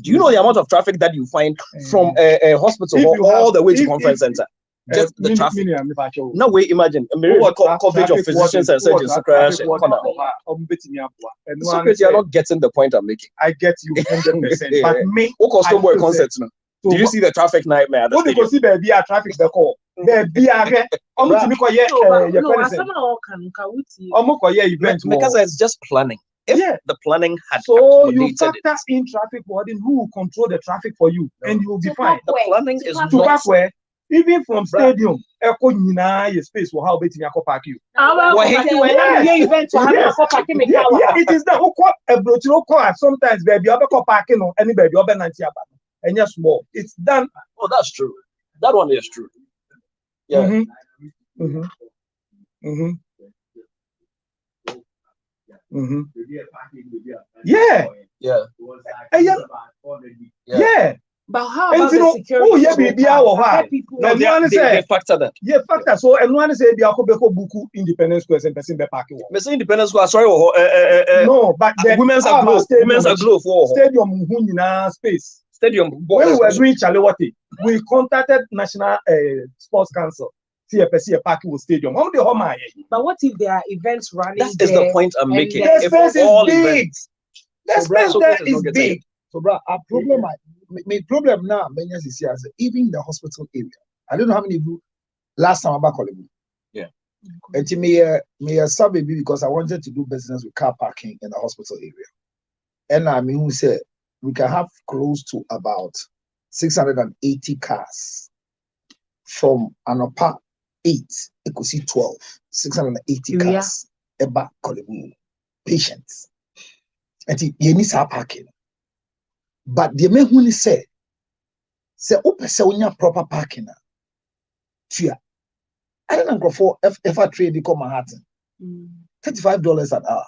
Do you know the amount of traffic that you find from a hospital all the way to conference center? Just the traffic. No way, imagine coverage of physicians and surgeons. Socrates, you are not getting the point I'm making. I get you 100%. But me, what custom boy concepts now? Did you see the traffic nightmare? What do you see? Baby, traffic the call. Baby, because it's just planning. If the planning had so you factor in traffic warden who will control the traffic for you, and you will be fine. The planning is to back where even from stadium, echo your space for how betting you park you. It is the a brochure car. Sometimes baby, other parking on any baby, other 90 and yes, small. It's done. Oh, that's true. That one is true. Yeah. Yeah. Yeah. Yeah. But how about the security? Oh, yeah, baby, no, they factor that. Yeah, factor. So, and one say, be a buku independence squares and person be parking. Mr. Independence Square, sorry, no, but women's are glow. Women's are glow for stadium space. Stadium. When we were doing Chalewati, we contacted National Sports Council. See a parking with stadium. But what if there are events running? That is the point I'm making. The space is big. The space there is big. So, bro, our problem, my problem now, even the hospital area. I don't know how many of you last time about calling me. Yeah. And to me, survey because I wanted to do business with car parking in the hospital area. And I mean, who said we can have close to about 680 cars from an upper 8, you could see 12, 680 cars about calling patients. And you need parking. But the main one is say open proper parking. I don't know for if I trade the Manhattan. $35 an hour.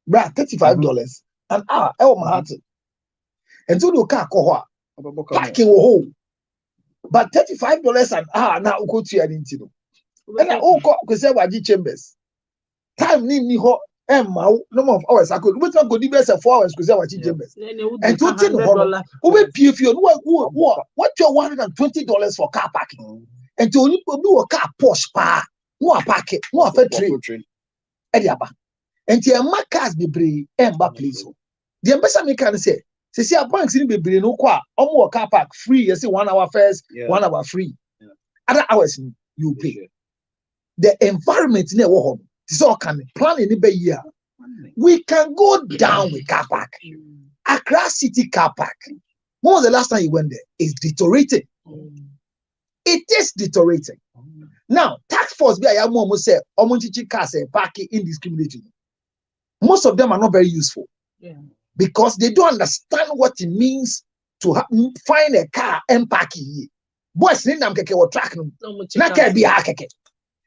Bruh, $35 an hour. Manhattan. And so the car parking home. But $35 an hour now go to your intino. And I because I was chambers. Time need me hot. Number of hours I could. What's not good? Best 4 hours because I was chambers. And to tell you, what you $120 for car parking? And to only do a car Porsche pa, no park it, no fair train. Ediaba. And to my cars be brave and back please. The ambassador can say, see our banks in be brave no qua, or car park free. You see 1 hour first, 1 hour free. Other hours you pay. The environment near home. So can plan in the year. We can go down with car park. Accra City car park. When was the last time you went there? It's deteriorating. It is deteriorating. Now, task force be almost say omonchichi cars parking indiscriminately. Most of them are not very useful. Because they don't understand what it means to find a car and park it. Boys, need them keke or track them. Na can be a keke.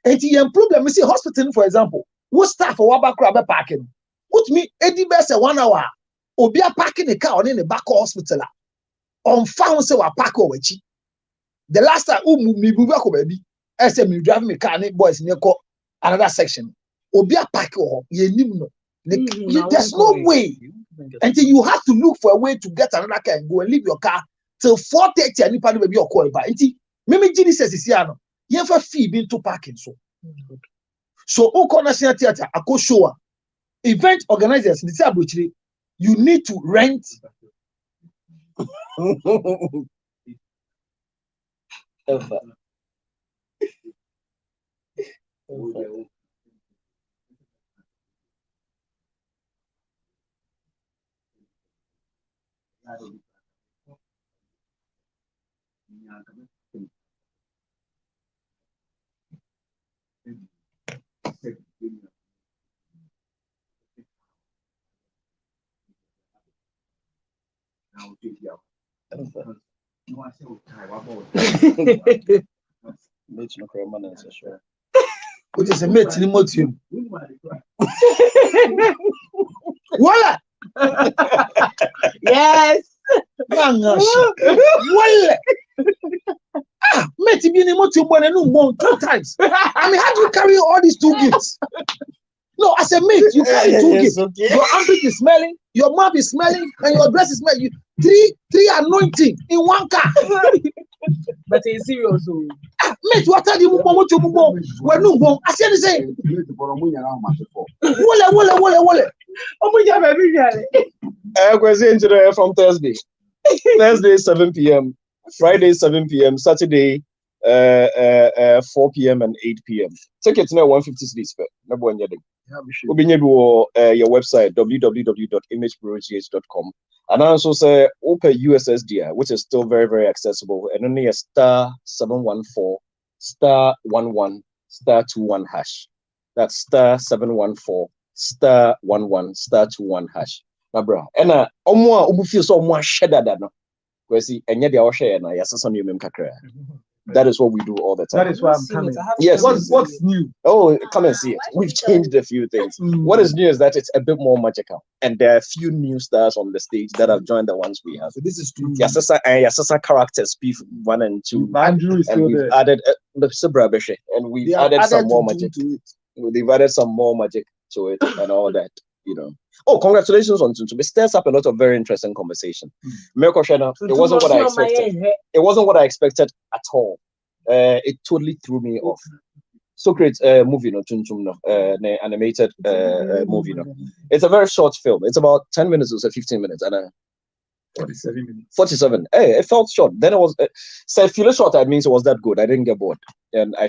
And the problem is hospital, for example, what staff for what back parking? What me 80 best 1 hour or be a parking the car in the back hospital. On found say wa park over chi. The last time me baby, I said me drive me car boys near another section. Or be a park or ye no. There's no way. Until you have to look for a way to get another car and go and leave your car till 4:30 and you probably be your call by. Maybe Jesus is here. You have a fee being to parking so Oko National Theatre, a show event organizers, you need to rent. Which is a mate in motion. Voila! Yes. Voila! Mate, you need more to one and no 2 times. I mean, how do you carry all these 2 gifts? No, as a mate, you carry 2 gifts. Okay. Your armpit is smelling, your mouth is smelling, and your dress is smelling. You three anointing in 1 car. But it's serious. Mate, what are you moving? We're no one. I said the same. Question from Thursday. Thursday 7 p.m. Friday 7 p.m. Saturday 4 p.m. and 8 p.m. Tickets now 150 cedis. Number one, your website www.imageprogh.com. And I also say open USSD, which is still very, very accessible, and only a *714 *11 *21 hash. That's *714 *11 *21 hash. Na bra. And omo feel so much shedder than no. Because and yet they share na yasasa new mem kakra. That is what we do all the time. That is why I'm coming. Yes. What's new? Oh, come and see it. We've changed a few things. What is new is that it's a bit more magical, and there are a few new stars on the stage that have joined the ones we have. So this is true. Yasasa characters, P1 and 2. Andrew is and still we've there. added and we've added some more magic. They've added some more magic to it and all that, you know. Oh, congratulations on Tuntum. It stirs up a lot of very interesting conversation. It wasn't what I expected. It wasn't what I expected at all. It totally threw me off. So great movie, no Tuntum, no animated movie, no. It's a very short film. It's about 10 minutes or 15 minutes, and 47 minutes. 47. Hey, it felt short. Then it was so if you feel short, that means it was that good. I didn't get bored, and I.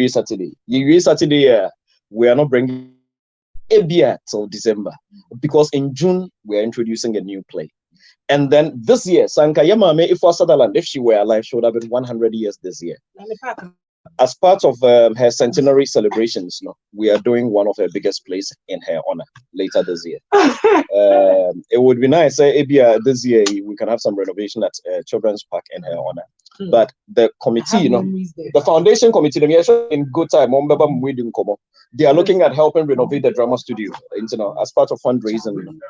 Saturday. Saturday, we are not bringing ABIA till December because in June we are introducing a new play. And then this year, Sankayama, if for Sutherland, if she were alive, she would have been 100 years this year. As part of her centenary celebrations, we are doing one of her biggest plays in her honor later this year. It would be nice, ABIA, this year we can have some renovation at Children's Park in her honor. But the committee, the foundation committee, in good time, they are looking at helping renovate the drama studio, as part of fundraising.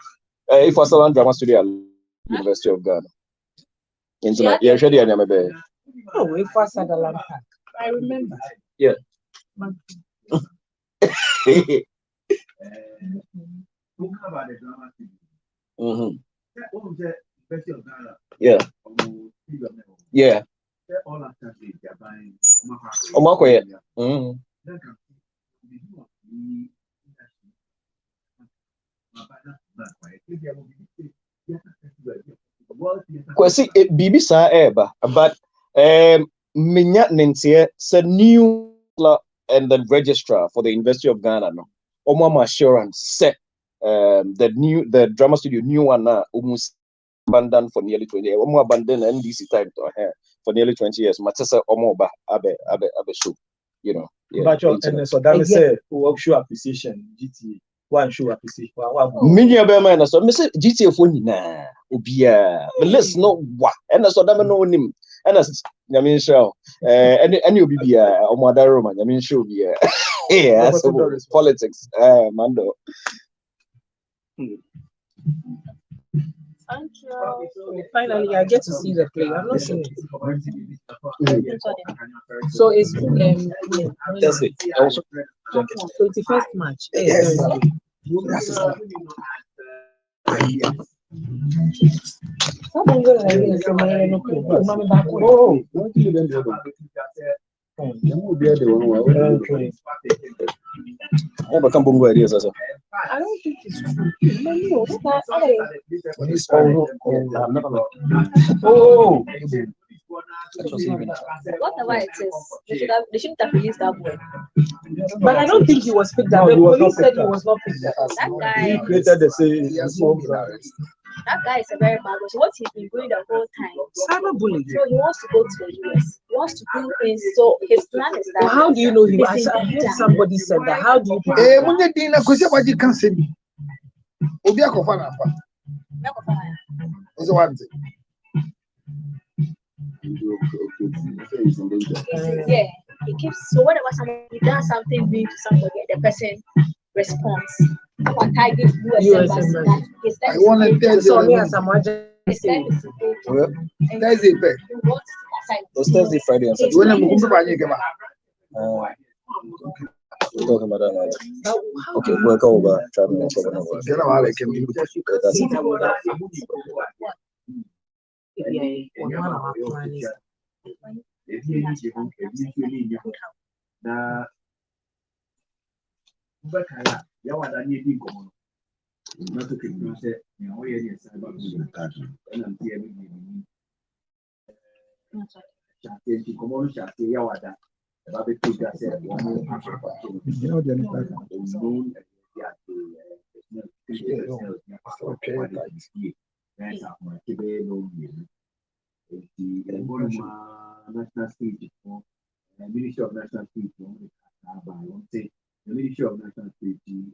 If I still drama studio at University of Ghana. Oh, if I Sutherland Park, I remember. Yeah. Yeah. Yeah. Kwesi bibi sa eba, but minya nentie said new and the registrar for the University of Ghana assurance set the drama studio new one almost abandoned for nearly 20 years. Abandoned NDC time to her for nearly 20 years. Matessa omoba abe show, Yeah, but and so that say show appreciation GTA. One show appreciation. Many of them so Mr. GTA for na obia. But let's know what and so that no him. And as Yamin show any obia or mother Roman Yamin show yeah so politics Mando. Finally, I get to see the play. I'm not seen it. So it's Thursday. Also, 21st March. Yes. I have a Kambungo ideas as well. I don't think it's true. Oh, Whatever it is, they shouldn't have released that boy. But I don't think he was picked up. The police said he was not picked up. That guy, he created the say. that guy is a very bad boy. So what he's been doing the whole time. Cyberbullying. So he wants to go to the US. He wants to do things. So his plan is that. Well, how do you know him? I He's in heard India. somebody said that. How do you pick Eh, it up? munye dina kwese kwa ji kanse bi. Obi akofa na fa. Is what? Yeah, he keeps. So whenever somebody does something mean to somebody, the person responds. What I give US embassy that his I want to tell So me you. and someone his time is to go to Well, and Thursday, he wants it was Thursday, Friday, and Saturday. when I'm going to buy you, come We're talking about that now. Okay, we'll go over traveling and trouble. on. Get out of here, That's it. National Security, Ministry of National Security, the Ministry of National Security,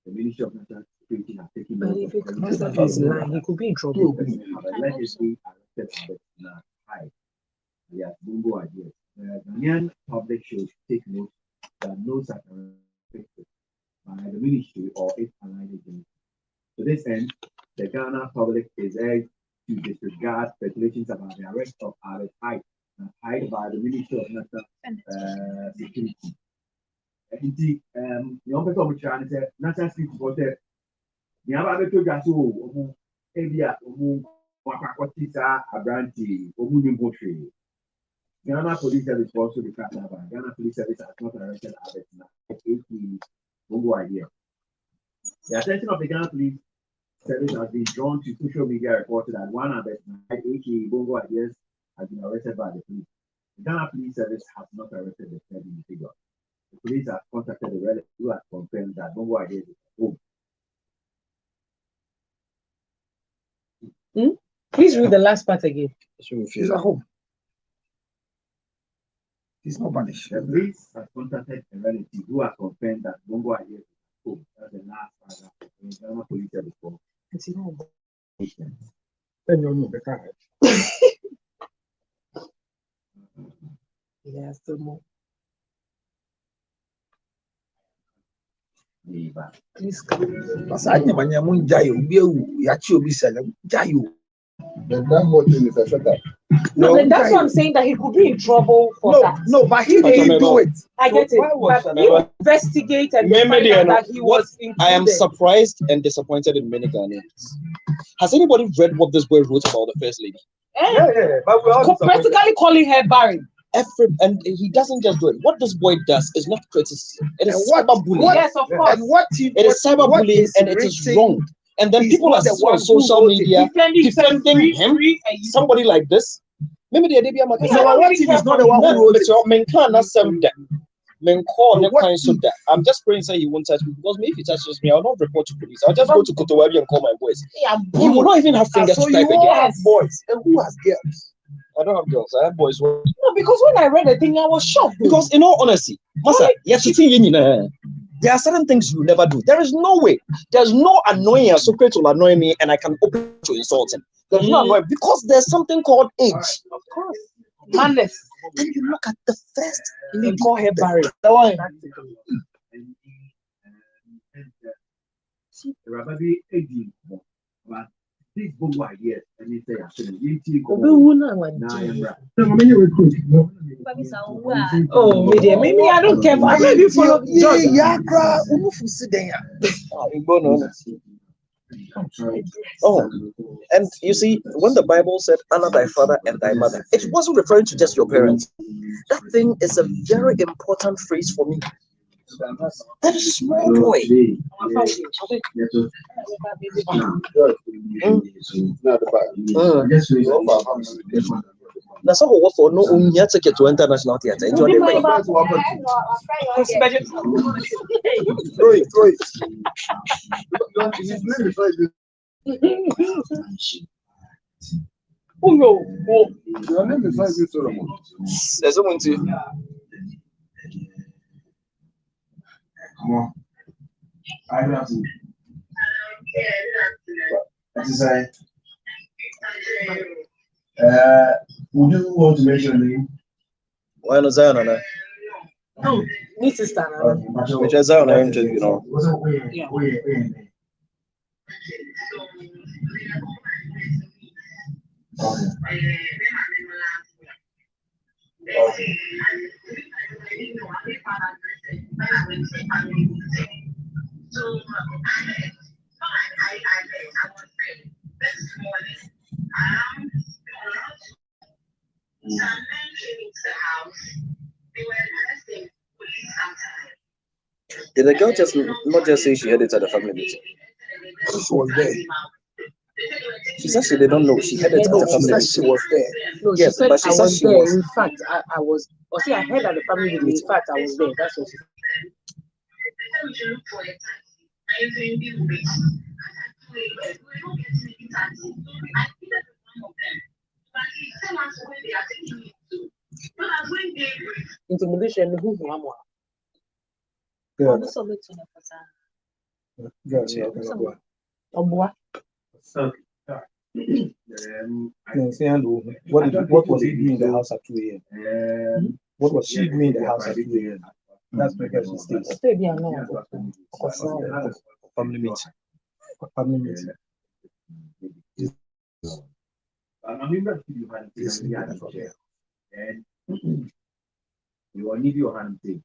the Ministry of National Security has taken. But if it comes that he's lying, he could be in trouble. Allegedly arrested high. Yes, Bungo ideas. Ghanaian public should take note that no such arrest by the ministry or its allied agency. To this end, the Ghana public is urged to disregard speculations about the arrest of Albert Hyde by the Ministry of National Security. The young person which I said, National Security was there. The other two guys who Abia, Wakakotisa, Abranti, Omunimotri. Ghana Police Service also the Ghana Police Service has not arrested Albert now. Bongo idea. The attention of the Ghana Police Service has been drawn to social media reported that one Albert aka Bongo Ideas has been arrested by the police. The Ghana Police Service has not arrested the third individual. The police have contacted the relative who has confirmed that Bongo Ideas is at home. Please read the last part again. He's at home. He's not punished. The police have contacted a relative who has confirmed that Bongo Ideas is at home. That's the last paragraph of the Ghana Police Service report. Then you'll know better. Yes, the more. Please come. Asanya manyamu jayo biu yachi obi sele jayo. Then that whole thing is a setup. No, but that's what I'm saying, that he could be in trouble for that. No, but he didn't do it. I get it. But he investigated and find out that he was included. I am surprised and disappointed in many Ghanaians. Has anybody read what this boy wrote about the first lady? Yeah, but we're all Practically calling her Barry. And he doesn't just do it. What this boy does is not criticism. It is And cyberbullying. Yes, of course. And what It is cyberbullying and it is wrong. And then He's people not are the still on one who social wrote it. media defending him. Somebody like this. Maybe the idea might be So what if he's not the one who wrote it? I'm just praying that he won't touch me, because if he touches me, I'll not report to police. I'll just go to Kotowabi and call my boys. He will not even have fingers So to you type all again. have boys, and who has girls? I don't have girls. I have boys. No, because when I read the thing, I was shocked. Because in all honesty, Masa, there are certain things you never do. There is no way. There's no annoying Socrates will annoy me and I can open to insult him. There's no annoying, because there's something called age. Of course. Madness. Then you look at the first They lady. call her Barry. Rababi Edi, but this book ideas, and it's a oh, media, maybe I don't care. I maybe follow Yakra, Oh, and you see, when the Bible said, honor thy father and thy mother, it wasn't referring to just your parents. That thing is a very important phrase for me. That is a small boy. That's how we for no unya ticket to international theater. Enjoy the Throw it. Oh no. Your name is Isaac Solomon. There's someone to. Come on. I have to. What is that? Would you want to mention a name? Why not Zion? No, this is Tana. Which is Zion, you know. Yeah. Did the girl just not just say she headed to the family meeting? She was there. She said she didn't know. She headed to the family meeting. She was there. No, Yes, she said but she I said was she there. was. In fact, I was. Or see, I heard at the family meeting. In fact, I was there. That's what she said. Intimidation. Who What was he doing in the house at 2 a.m.? What was she doing in the house at 2 a.m.? That's because she stays. Family meeting. Family meeting. And you will need your hand thing.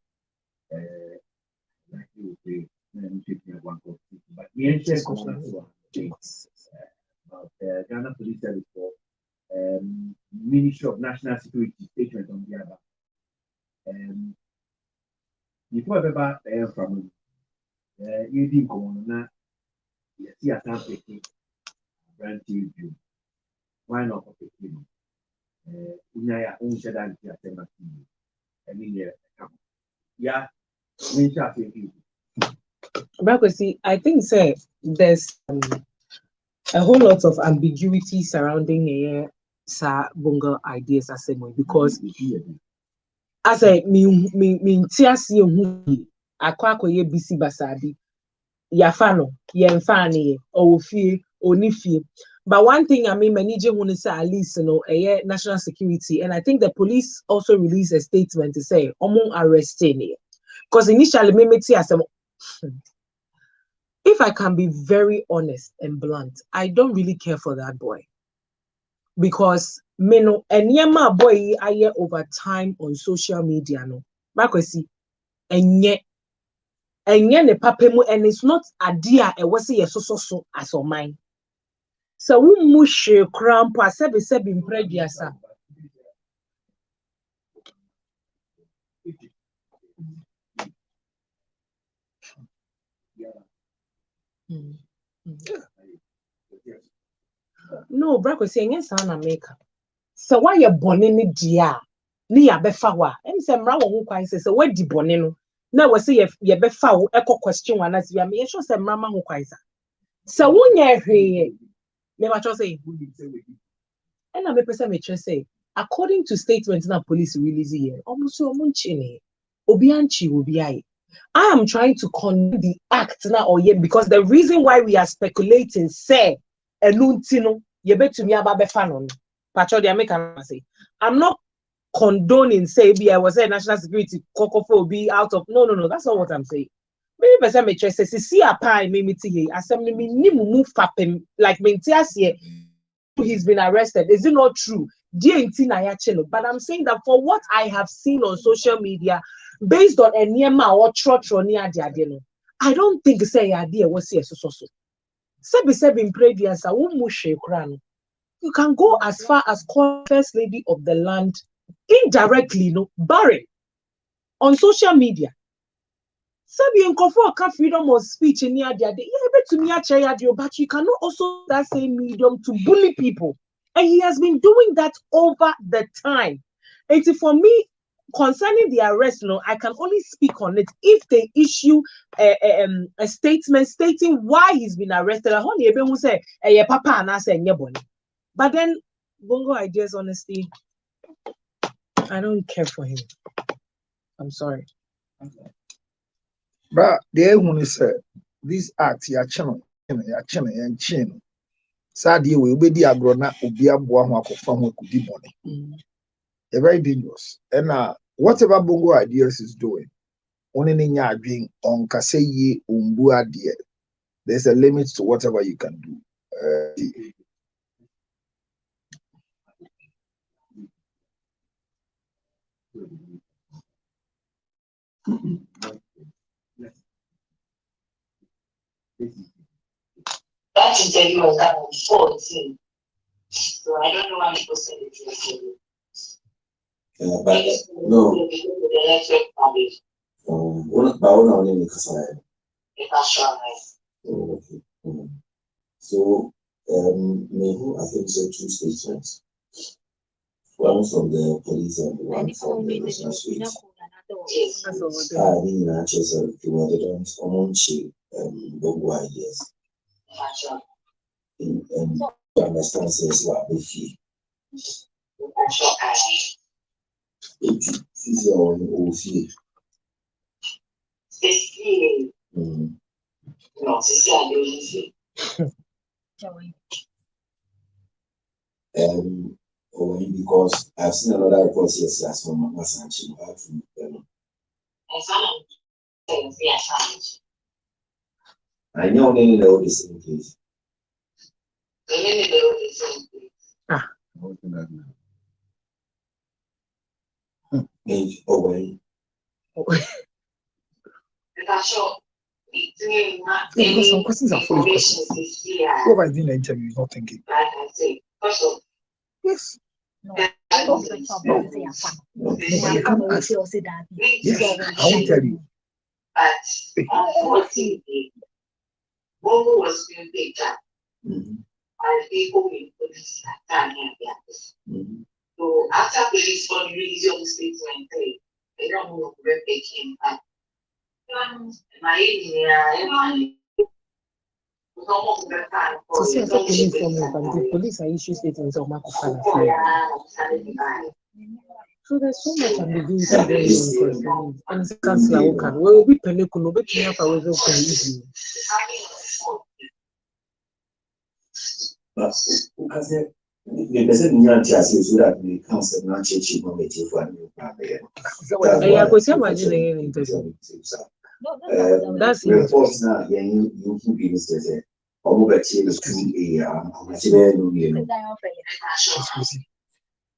Like you say, but the ancient about Ghana Police Service for Ministry of National Security statement on the other. Before ever from you didn't go on that. You see, I can't take it. Brand new. Why not take it? Unyaya unshed and Tiatema. I mean, yeah, we shall take you. See, I think there's a whole lot of ambiguity surrounding Sir Bunga ideas as well, because as I mean tiasi hu akwa ye bisi basabi yafano yemfani ofie onifie. But one thing I mean manage when say at least national security, and I think the police also released a statement to say arresting because initially me as if I can be very honest and blunt, I don't really care for that boy. Because meno enyema boy aye over time on social media no. Makwesi enye ne papemu, and it's not idea e was ye so as o mine. So we mushe cramp sebi imprediasa. No, Braco saying yes, Anna maker. So why you born in the dia? Ni ya befawa. And some raw who quite says, so what di bonino? Now we say ye befaw echo question one as you may show some mamma who quite. So when ye never just say, and I'm a person say, according to statements in the police release here, almost so munchini, Obianchi will be I am trying to condemn the act now or yet because the reason why we are speculating say eluntino ye bet to me about befanon. Patrol the American say I'm not condoning say I was a national security be out of no, that's not what I'm saying. Maybe person me trust say see a pie me meeting assembly me ni mumu fapem like mentias here he's been arrested. Is it not true? But I'm saying that for what I have seen on social media, based on Enyema or Trotronia Diadino, I don't think say idea was here so. Sebi in previous you can go as far as call first lady of the land indirectly, barring on social media. Sebi in Kofu freedom of speech in the day, but you cannot also that same medium to bully people. And he has been doing that over the time. And for me, concerning the arrest, I can only speak on it if they issue a statement stating why he's been arrested. But then, Bongo Ideas, honestly, I don't care for him. I'm sorry. But they want to say this act, your channel, and chain. Sadly, we will be agrona, Ubia Boama from who could be money. Very dangerous. And whatever Bongo Ideas is doing, only in your being on Kasei Umbua dear, there's a limit to whatever you can do. That interview was done on 14. So I don't know why people said it yesterday. But no. So, Mehu, I think so 2 statements. One from the police and one from the national street. Bongo Ideas. And to understand says what we feel. It is your own fear. No, because I've seen another report yesterday from Masanchi. I know only know the same place. Because some questions are foolish questions. Whoever is doing the interview is not thinking. Yes. No, you can't ask. Yes, I won't tell you. Bongo was being picked up by people in police at So after police for the religion statement, they don't know where they came back. So see, I said police from me, but the police are issuing statements of Makufana. So there's so much ambiguity there in correspondence. And it's Councillor Okan. Well, we Penekuno, but you have a way of easy. But the person in so that the council not changing committee for a new plan. I could imagine an interview. That's reports now. You keep being said. Over the 2 a.m.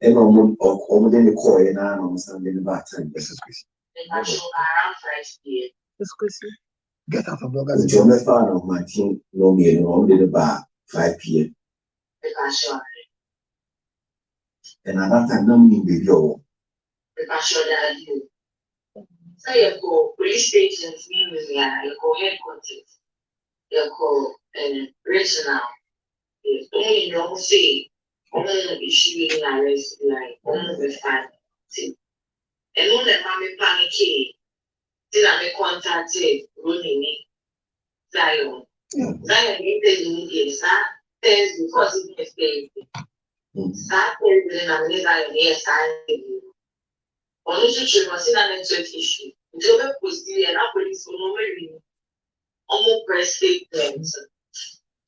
And over the coin and I'm standing the baton. This is Chris. Get out of the organ. John, a fan of my team, no me and on the bar 5 p.m. And at that time, no mean baby. So you go police stations, you go headquarters, you go regional. You don't see only issue in arrest like only the fact. And when the mommy panicky, then I contact running Zion. Zion is things because it is paid. Start telling them Zion yes, I only to was in an issue. Until the police will not really almost press statements.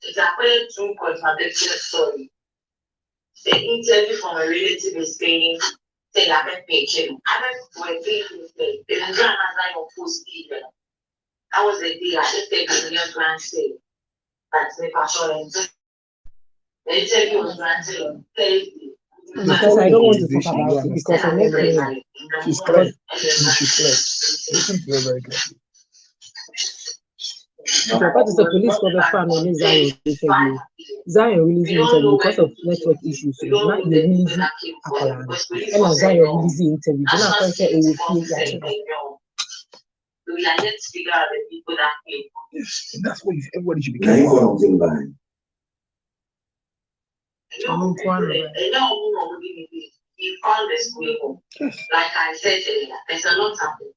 It's happened to contradictory story. The interview from a relative is saying, say, I've been paying. I went to a thing to say, the Ghana of post even. That was the day I just take the new grand sale. But the passion they tell you was granted on Thursday. Because I don't want to talk about it because I make clear. She's clear. She's clear. Listen to her very clearly. So what is the police for the fan on Zion interview? Zion releasing interview because of network issues. So now you releasing Akalana. And Zion releasing interview. Then I say it will feel like we are yet to figure out the people that came. Yes, and that's what everybody should be careful. He found the school home. Like I said earlier, there's a lot happening.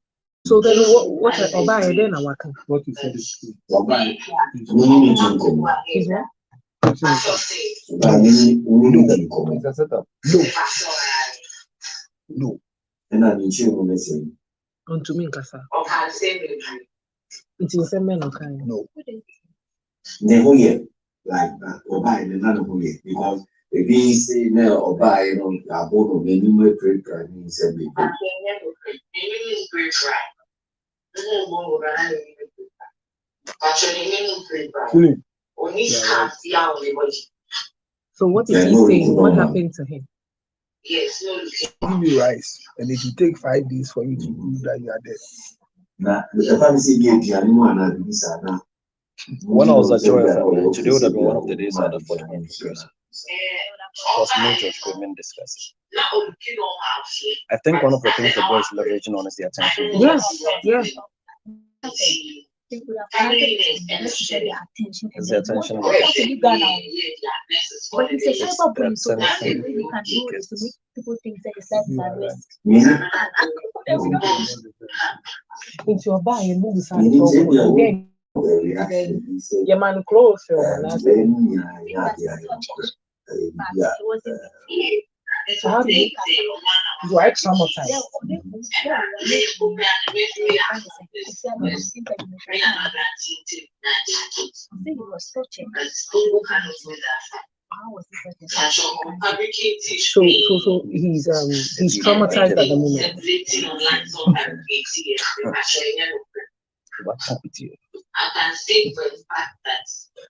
So then what Obaye then our can? What you said is true. Is what? It's a setup. No. And I'm in tune with the On to me, Kasa. It is a man of kind. No. Never yet. Like that, or buy the none of it because the being say no or buy on a board of the new trade crime in 70. So what is he saying? What happened to him? Yes, no, give you rice, and it will take 5 days for you to prove that you are dead. Now, if I see the when I was at Joy FM, today would have been one of the days I had a 40-minute person. Because no judge could even discuss it. I think one of the things the boys leveraging on is the attention. Yes, yes. It's the attention. What is a type of police so that you can do is to make people think that it's like a risk. It's your buy and move then your man close so how do you extra more time? So he's traumatized at the moment.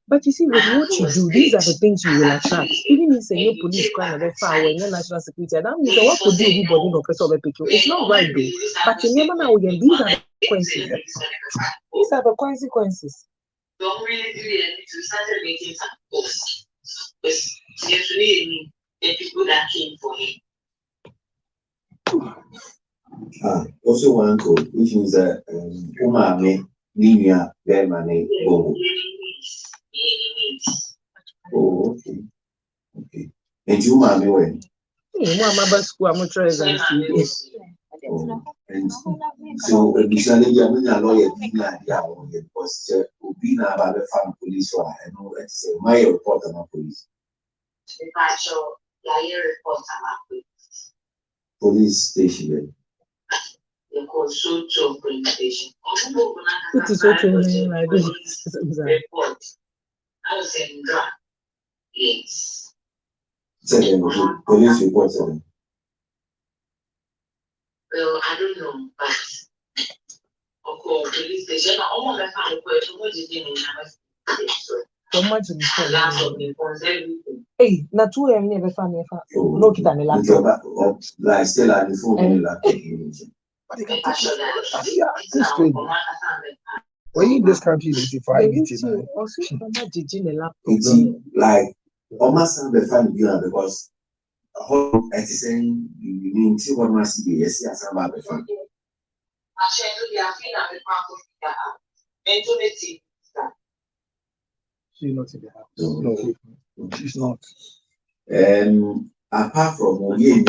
But you see, with what you do, these are the things you will attract. Even if your police crime are far away, your national security, that means what could do everybody no person will pick you. It's not right though. But remember now, these are the consequences. These are the consequences. Don't really do it to start making some posts. Because there's really the people that came for him. Also one code, which is a umame linear money. Oh, okay. Okay. And you umame when? Mama school, I'm trying to and so initially you are lawyer because being about the farm police or I know it's my report on police. Police station. Police station. It is okay. I do. Report. I was in drug. Yes. Police report. Well, I don't know, but of course, police station. Almost the final question. What did you mean? So much in hey, na 2 AM never found me. No, kita ni laptop. Like still on the phone, when in this country, they find like almost the family because at the same you mean see what must be yes, about the family. She's not in the house. No, she's not. Apart from we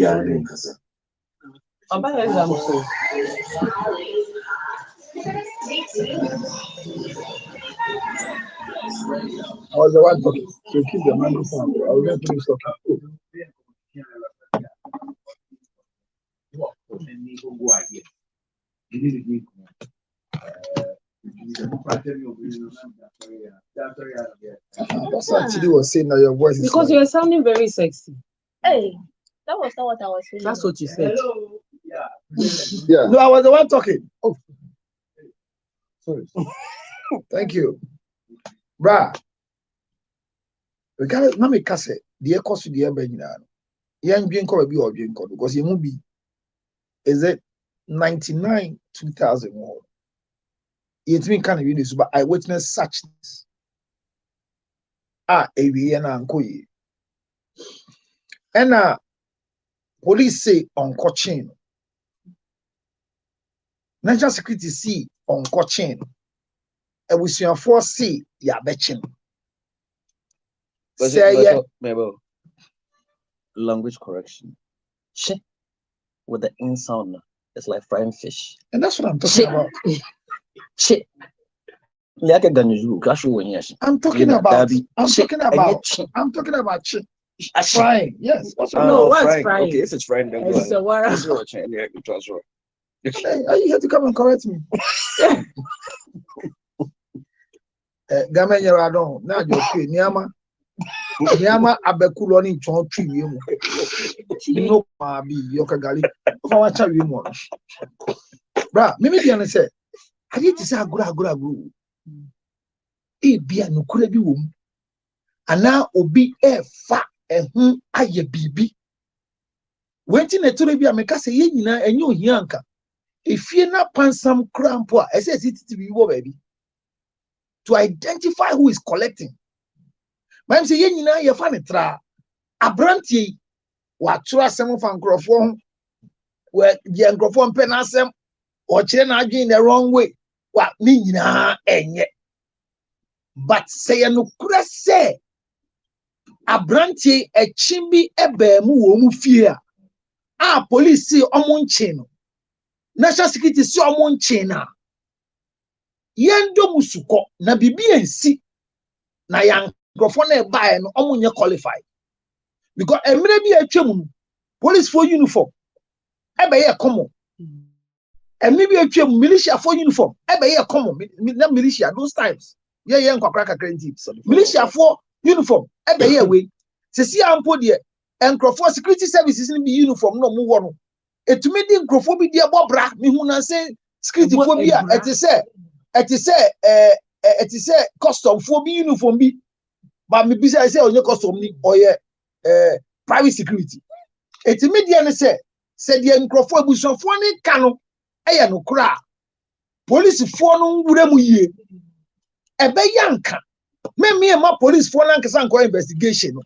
are doing Kasa. I was the one talking. So keep the microphone. I will let you talking. That's actually was saying that your voice is because you're sounding very sexy. Hey, that was not what I was saying. That's what you said. Yeah. No, I was the one talking. Oh. Sorry. Thank you. Bra. We got na me kase the cost the ebe nyina no. Yan dwen ko bi o dwen ko because you be is it 99 2001. It's been kind of really but I witnessed such things. Ewie na ankoyi. And police say on coaching. National security see on coaching. And we see a force see ya betching. Say language correction. Che with the in sound. It's like frying fish. And that's what I'm talking about. Che. I'm talking about che. Frying. Yes. No, what's frying? Okay, if it's frying, then it's a wara. Hey, are you here to come and correct me? Gamenya radon. Now you're okay. Niama abekulo ni chon twi mu. No ma bi yokagali. Fa wa cha wi mu. Bra, me dey say, I need to say agura. E bia no kura bi wo mu. Ana obi e fa ehun aye bibi. Wenti na tore bi ameka say ye nyina enye ohia anka. Efie na pansam krampo a ese CCTV wo baby. To identify who is collecting. Ma'am say ye nyina ye fa ne tra. Abrantie wa tura asem fa nkrofo ho. We ye nkrofo mpe na asem o kire na adwen the wrong way. Wa ni nyina enye. But say no kura say abrantie echimbi ebe mu wo mu fie a police see omo nche no. National security see omo nche na. Yendo musuko na bibi ensi na yang grofo na buy no omunye qualified because emre bi atwam police for uniform ebe ye common emre bi atwam militia for uniform ebe ye common na militia those times ye nkwakra kakra nti militia for uniform ebe ye we sesi ampo de enkrofo security services ni bi uniform no mu wo no etumi di enkrofo bi de bobra mi hu na say security for bi a it is a custom for be uniform be but me bisa say onye custom ni oye private security it immediately say the nkrofo abusofo ni ka no eye no kra police fo no nwura mu yie ebe yanka me ma police fo na nkasa nko investigation no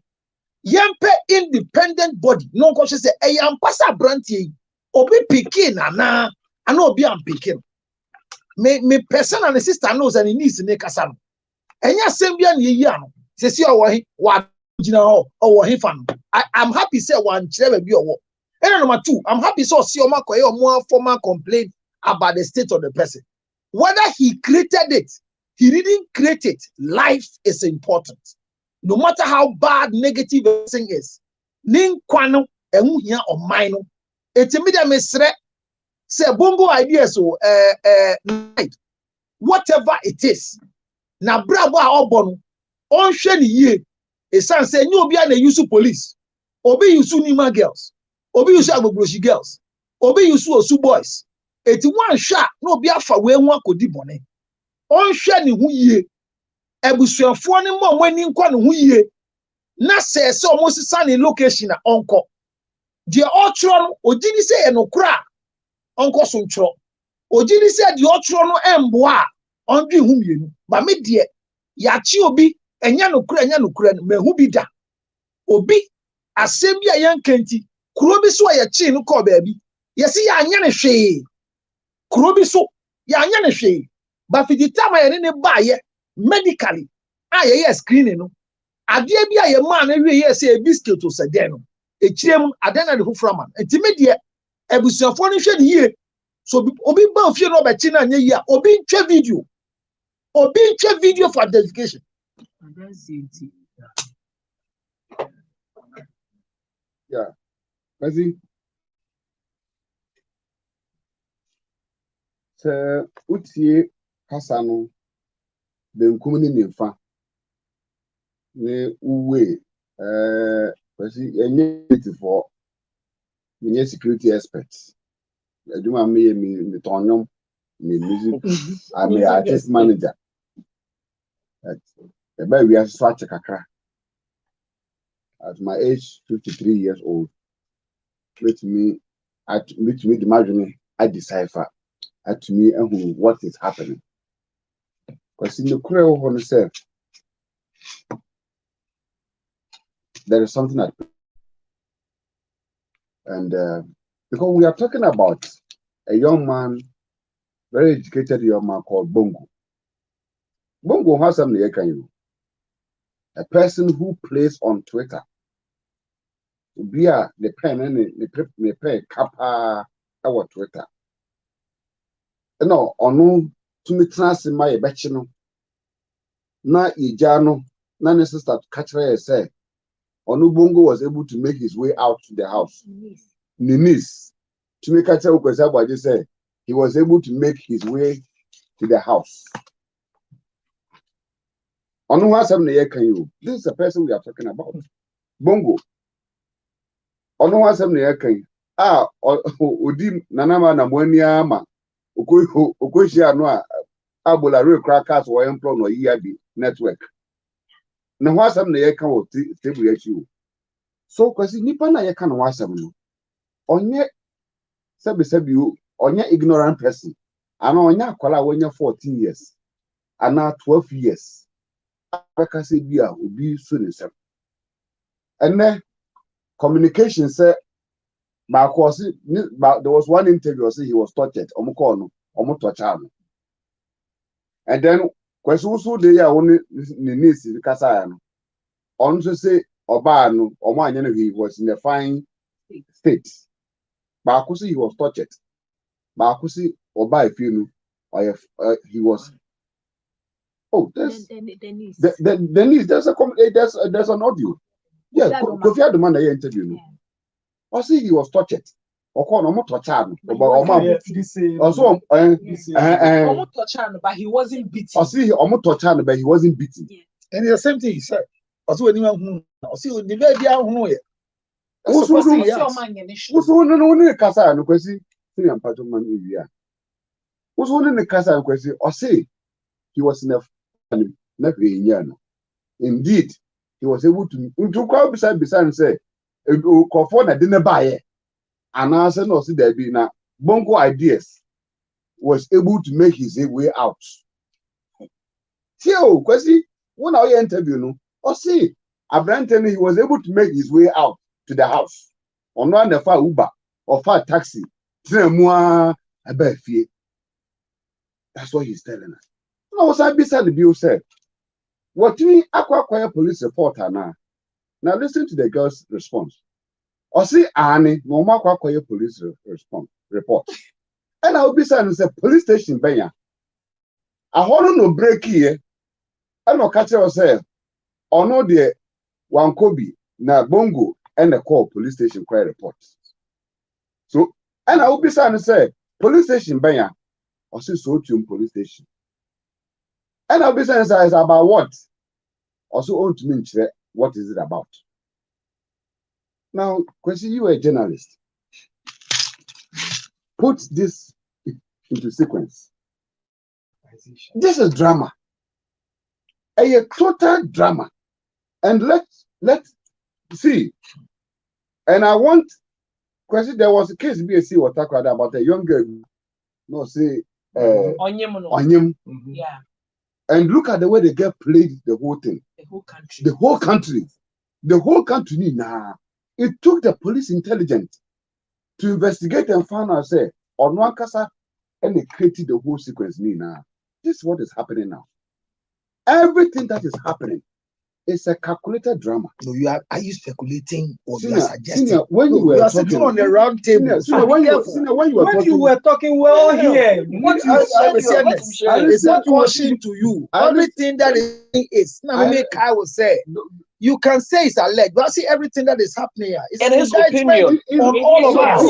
yempe independent body no nko say eye ampasa brantie obi pikin ana obi am pikin me person and sister knows and niece ne kasa no enya sembia na yi ano sesi owo wa gina ho owo he fan I'm happy say one kire ba bi owo and number 2 I'm happy so see oma koye omo formal complaint about the state of the person whether he created it he didn't create it. Life is important no matter how bad negative thing is nin kwano ehu hia o man no etimidia mesre say bongo ideas so whatever it is na brabo a obo no onhwe ni yie esan say nyi obi a na use police obi use nima girls obi use agbogboshi girls obi use osu boys eti wan hwa na obi afa we hu akodi bone onhwe ni hu yie ebusuafo ni mo mani nkwa ni hu yie na say omo sisa ni location na onko de otro no ogini say enokra onko so ntro ogini say de otro no emboa ondwe hu mienu ba me de ya chi obi enya nokra no mehu bi da obi asem bi ayan kanti kuro bi so ya chi no ko baabi yesi ya anya ne hwe kuro bi so ya anya ne hwe ba fi di time ya ne ba ye medically ye screening no ade bi aye ma na hwe ye say biscuit to se den no echirem adena de huframan entime de ebusuafo no hwe de yie so obi ba ofie no be chi na anya yi a obi ntwe video for identification. Yeah. Kasi se utie kasa no benkum ni nimfa ne uwe kasi enye security experts aduma me tonyom music. I'm an artist manager. The baby we are swatch kakra. At my age, 53 years old, with me the margin, I decipher to me what is happening. Because in the Korea of myself, there is something at and because we are talking about a young man, very educated young man called Bongo. Bongo has something a person who plays on Twitter. We are the pen and the pay kappa our Twitter. No, ono to me trans in my bachelor. Na ijano, na necessary to catch her say. Onu Bongo was able to make his way out to the house. Ninis. To make catch her because I just say he was able to make his way to the house. Onu has something here can you? This is the person we are talking about. Bongo. Ono has something here can Odi Nanama Namwaniama. Okoshia no abola real crackers or employ no EIB network. Na wasam na ye kan o table yachi. So kwasi nipa na ye kan wasam no. Onye sebi onye ignorant person. Ana onye akwala wonya 14 years. Ana 12 years. Aka se bia obi so ne sem. Ene communication say there was one interview say he was tortured. And then question de ya woni ni niece kasa ya no. On so say oba no he was in a fine state. But he was tortured. But oba if he was. Oh, there's Denise. There's an audio. Yeah, Kofi Adoma na interview no. I see he was tortured. But he wasn't beaten. I see but he wasn't beaten. And the same thing he said. Also, when you see the baby out here. Who's one in the casa and question? I say he was in a indeed, he was able to crowd beside and say, Kofona didn't buy it. And answer no see there be now Bongo ideas was able to make his way out. Tio, kwesi when I interview no, or see Abraham he was able to make his way out to the house. On one the far Uber or far taxi. That's what he's telling us. I was beside the bill said. What me acquire police reporter now. Now listen to the girl's response. Or see Annie, no more acquire police report. And I'll be saying it's a police station benya. I hold no break here. I no catch yourself. Or no the one Kobe na Bongo and the call police station quite report. So and I will be saying say police station benya or see so to police station. And I'll be saying it's about what? Also own to me what is it about? Now, question you are a journalist. Put this into sequence. This is drama. A total drama. And let's see. And I want question there was a case BSC or talk about a young girl. No, say Onyem. Yeah. And look at the way the girl played the whole thing. The whole country. The whole country. The whole country nah. It took the police intelligence to investigate and find out say on one casa and they created the whole sequence now. This is what is happening now. Everything that is happening is a calculated drama. No, are you speculating or you are suggesting? When you were talking sitting on the round table. When you were talking, well here. What you said to you. Everything that is I will say. You can say it's alleged, but see everything that is happening here. It's an opinion on all of us.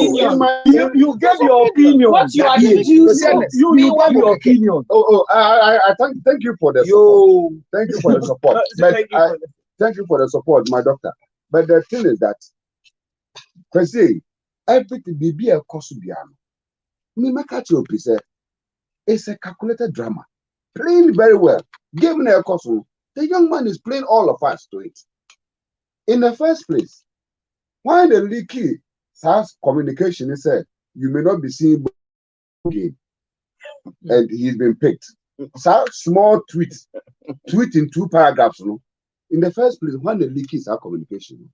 You gave your opinion. What you are giving you gave your opinion. I thank you for the support. Thank you for the support. Thank you for the support, my doctor. But the thing is that, everything be a cost. Me make at your piece. It's a calculated drama, playing very well. Given a cost, the young man is playing all of us to it. In the first place, why the leaky SARS communication is said you may not be seen again, and he's been picked. So small tweet in 2 paragraphs. No? In the first place, why the leaky SARS communication?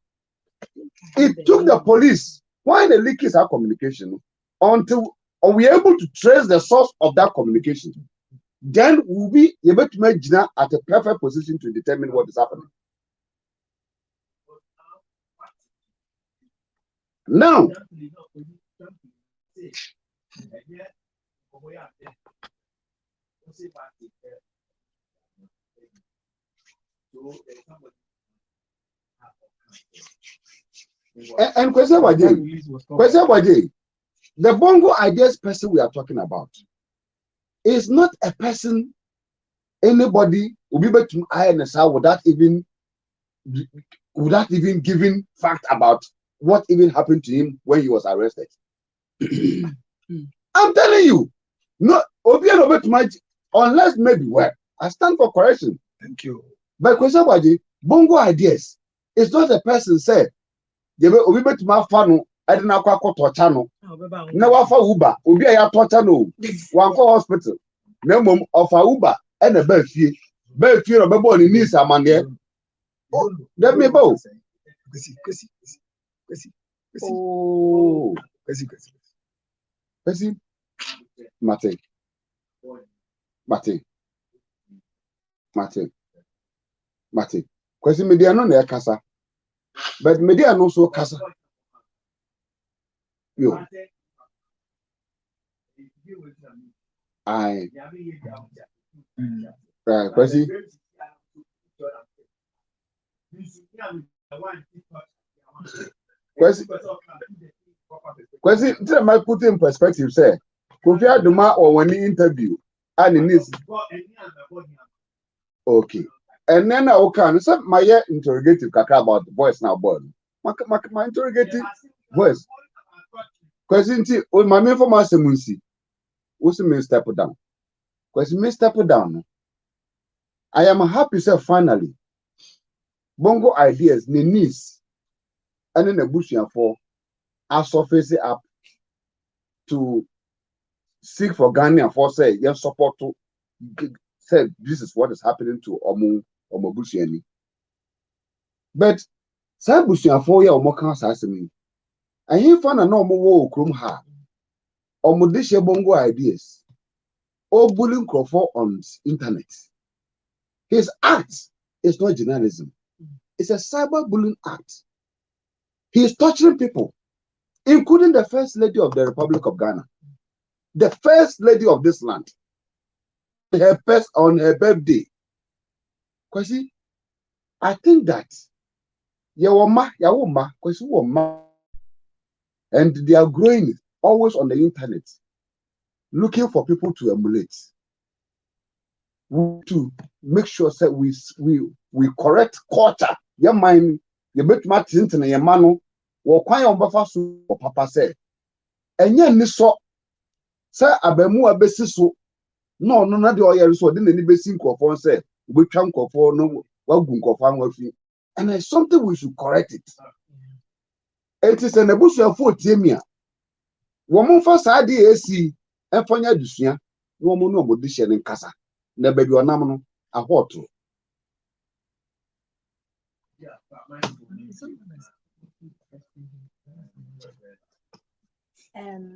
It took the police. Why the leaky SARS communication until we are able to trace the source of that communication? Then we'll be able to make Gina at a perfect position to determine what is happening. Now, and question Waje, the Bongo Ideas person we are talking about is not a person anybody will be able to INSR without even giving fact about what even happened to him when he was arrested. I'm telling you, no, unless maybe well, I stand for correction. Thank you. But question Waje, Bongo Ideas is not a person said we bet my fanu I didn't know what channel. Now for Uber, Ubi I torture no one call hospital. No mum of a Uber and a bed fee or baby needs a man there. Let me go. Oh, Mate. Question media no near Casa. But media no so Casa. Yo. I Kwesi. Kwesi, I put in perspective, say, Kofi Aduma or when he interview, and in this. Okay. And then I can say my interrogative kaka about the voice now, boy. My interrogative voice. Question on my main for Master Munsi. What's the main step down? Question me step down. I am happy, sir, finally. Bongo Ideas, Ninis, and then a bush for our surface up to seek for Ghana for say, yes, support to say this is what is happening to Omobusiani. But Sabusian 4 year Omokan Sassami. And he found a normal war krum ha. Omodisha Bongo Ideas. Or bullying Crawford on internet. His act is not journalism. It's a cyberbullying act. He is torturing people, including the First Lady of the Republic of Ghana, the First Lady of this land. On her birthday. Kwesi, I think that Yawoma, Kwesi Woma, and they are growing always on the internet, looking for people to emulate, to make sure that we correct culture. Your mind, you bet much into your manu, or quite on Bafasu or Papa said. And yet, Nisso, Sir Abemu Abesiso, no, not the oil, so didn't any basin for said, we can't call for no, well, and there's something we should correct it. It is an abuso for Timia. Woman for Sadi AC, and Fonya Dusia, woman no modition in Casa. Never be a nominal, a water.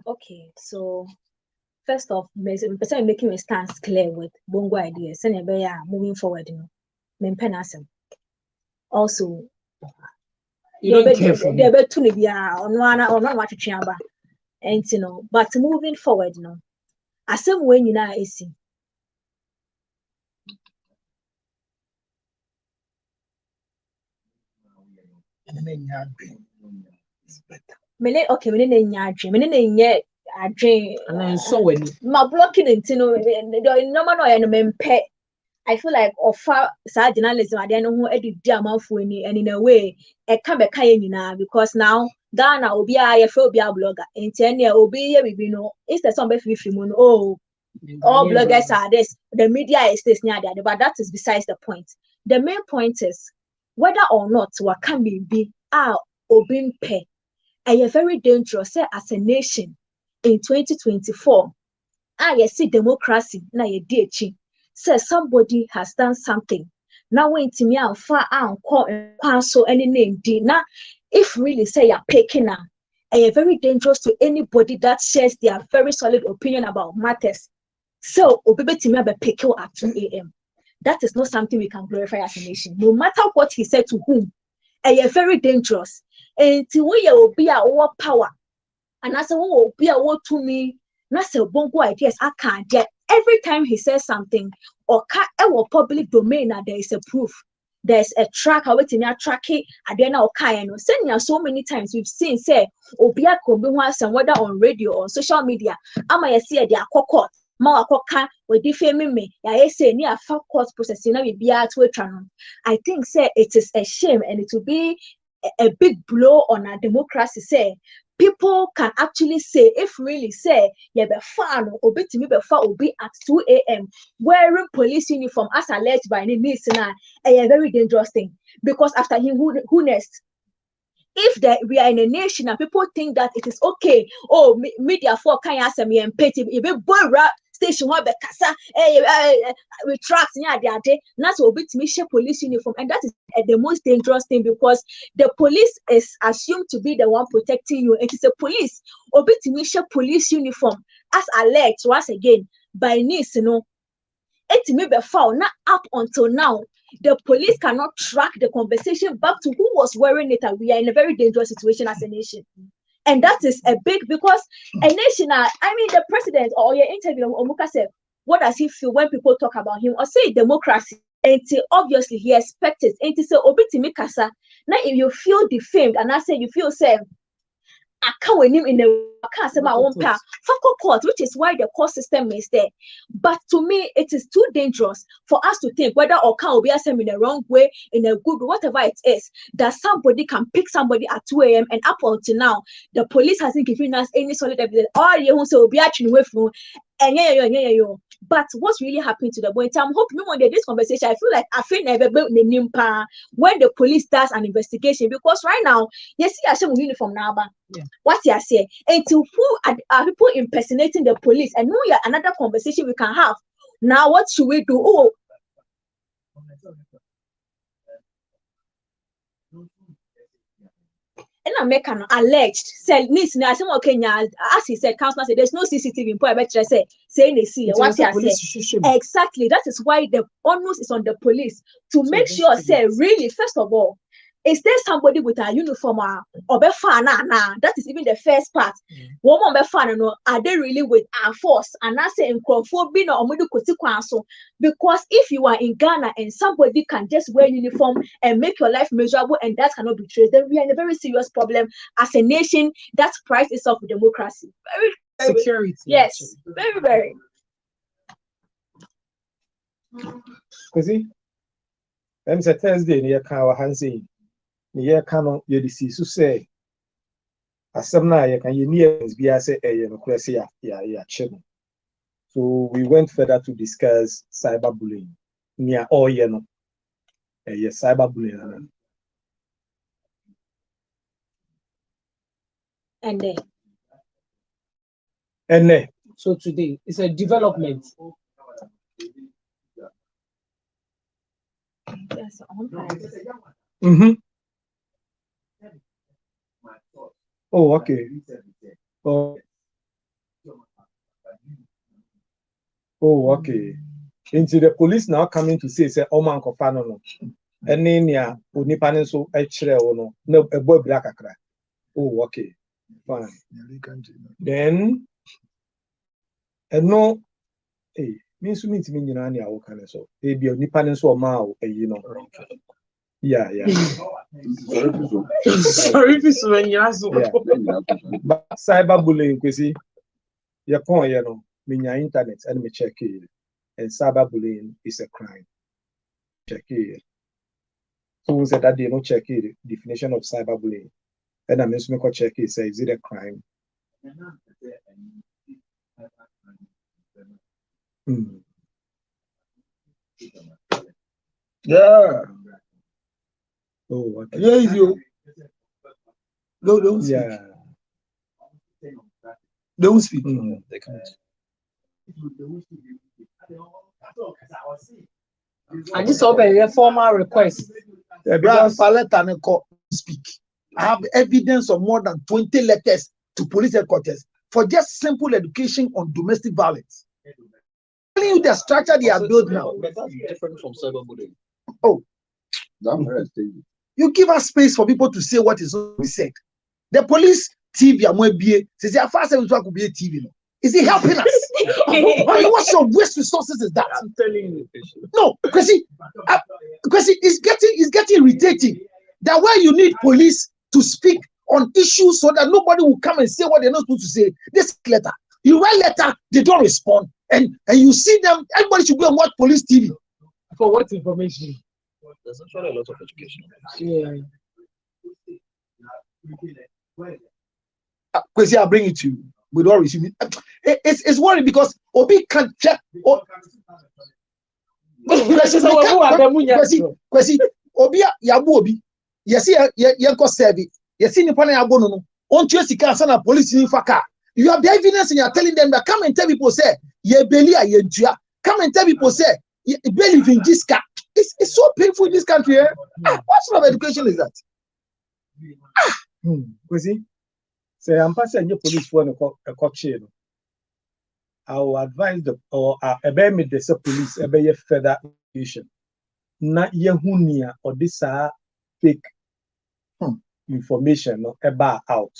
Okay, so first off, making a stance clear with Bongo Ideas and moving forward, also, you don't care for they're better to be on one or not what chamber, and but moving forward, as some way you know, I see. Okay, we didn't a dream, and then so when my blocking it, no pet. I feel like offer sad journalism, I don't know who edit and in a way, a come back now because now Ghana will be a phobia blogger, and 10 years will be, instead somebody from all bloggers are this, the media is this, but that is besides the point. The main point is whether or not what can be or being paid. A very dangerous as a nation in 2024. You see democracy na ye DH. Says somebody has done something. Now when to me and far and call so any name na if really say you're picking now, a very dangerous to anybody that shares their very solid opinion about matters. So Obebe Timmy be pick you at 2 a.m. That is not something we can glorify as a nation. No matter what he said to whom, a very dangerous. And to we will be our power. And as a will be our to me. Not say bongo ideas I can't get every time he says something or our public domain there is a proof. There's a track waiting a tracky at the end of Kayano. Send so many times we've seen say Obia Kobe and whether on radio or social media. Ama see their court. Mawakoka we defaming me. Ya say near far court processing now be to a I think say it is a shame and it will be a big blow on our democracy. Say people can actually say, if really say, yeah, be fan or be to me be far will be at 2 a.m. wearing police uniform as alleged by any listener, a very dangerous thing. Because after him, who next? If we are in a nation and people think that it is okay, oh, media for can ask me and petty, if a boy station one bekasa, we tracks near the day, that's what bit me share police uniform, and that is the most dangerous thing because the police is assumed to be the one protecting you. It is a police or bit me share police uniform as alleged once again by niece, it may be found not up until now. The police cannot track the conversation back to who was wearing it, and we are in a very dangerous situation as a nation. And that is a big because a nation, the president or your interview, Omuka said, what does he feel when people talk about him or say democracy? And obviously he expected and to say Obiti Mikasa. Now if you feel defamed and I say you feel say I can't win him in the my own power for court, which is why the court system is there. But to me, it is too dangerous for us to think whether or can be in the wrong way, in a good, whatever it is, that somebody can pick somebody at 2 a.m. and up until now, the police hasn't given us any solid evidence. All you want to be actually away from but what's really happening to the boy? I'm hoping when they this conversation, I feel like I feel never built the nimpa when the police does an investigation because right now, you see, I see uniform now, what you say, and to who are people impersonating the police and know you another conversation we can have. Now, what should we do? Oh, and American alleged said Miss National Kenya, as he said, Councillor said there's no CCTV in point. Saying they see what you say. Exactly. That is why the onus is on the police to make sure say really, first of all, is there somebody with a uniform or that is even the first part. Woman are they really with our force? And I say in being or because if you are in Ghana and somebody can just wear uniform and make your life miserable and that cannot be traced, then we are in a very serious problem as a nation that prides itself with democracy. Very security. Yes, very, very. Because it's a Thursday near Kawa Hansi. Near Canon, you deceive to say. As some now you can you near be as a children. So we went further to discuss cyberbullying near all cyberbullying. And so today it's a development. Yes, Oh, okay. Oh, okay. Into the police now coming to say, man, Kofano, and then ya, Unipanen so no, a boy black akra. Oh, okay. Fine. Then, and no, hey, means to meet me in Anya, okay, so maybe Unipanen so mao, Yeah. Sorry, but cyberbullying, you see, your point, mean internet and me check it. And cyberbullying is a crime. Check it. So we said that they don't check it. Definition of cyberbullying. And I mean, to check it. Say, is it a crime? Yeah. Oh, okay. Yeah, you. No, don't speak. Yeah. Don't speak. They can't. And this will be a formal request. Yeah, Because because speak. I have evidence of more than 20 letters to police headquarters for just simple education on domestic violence. Telling you the structure they are built now. But that's different from cyberbullying. Oh, That's you give us space for people to say what is to be said. The police TV, says fast could be a TV. No. Is it helping us? I mean, what sort of waste resources is that? I'm telling you. No, because it's getting irritating. That where you need police to speak on issues so that nobody will come and say what they're not supposed to say. This letter, you write letter, they don't respond, and you see them. Everybody should go and watch police TV. For what information? There's actually a lot of education. Yeah. Kwesi, I'll bring it to you. We don't receive it. It's worrying because Obi can't check. Kwesi, Obi yabu Obi. Yes, yanko serve. Yes, in the panel yabu no. On Tuesday, can police in Faka. You have the evidence and you're telling them that come and tell people say ye belia ye ntua. Come and tell people say ye believe in Jiska. It's so painful in this country. Eh? What sort of education is that? Kwesi, say I'm passing your police for a court chain. I will advise the or a me the police a further education. Na yehunia or this fake information no eba out.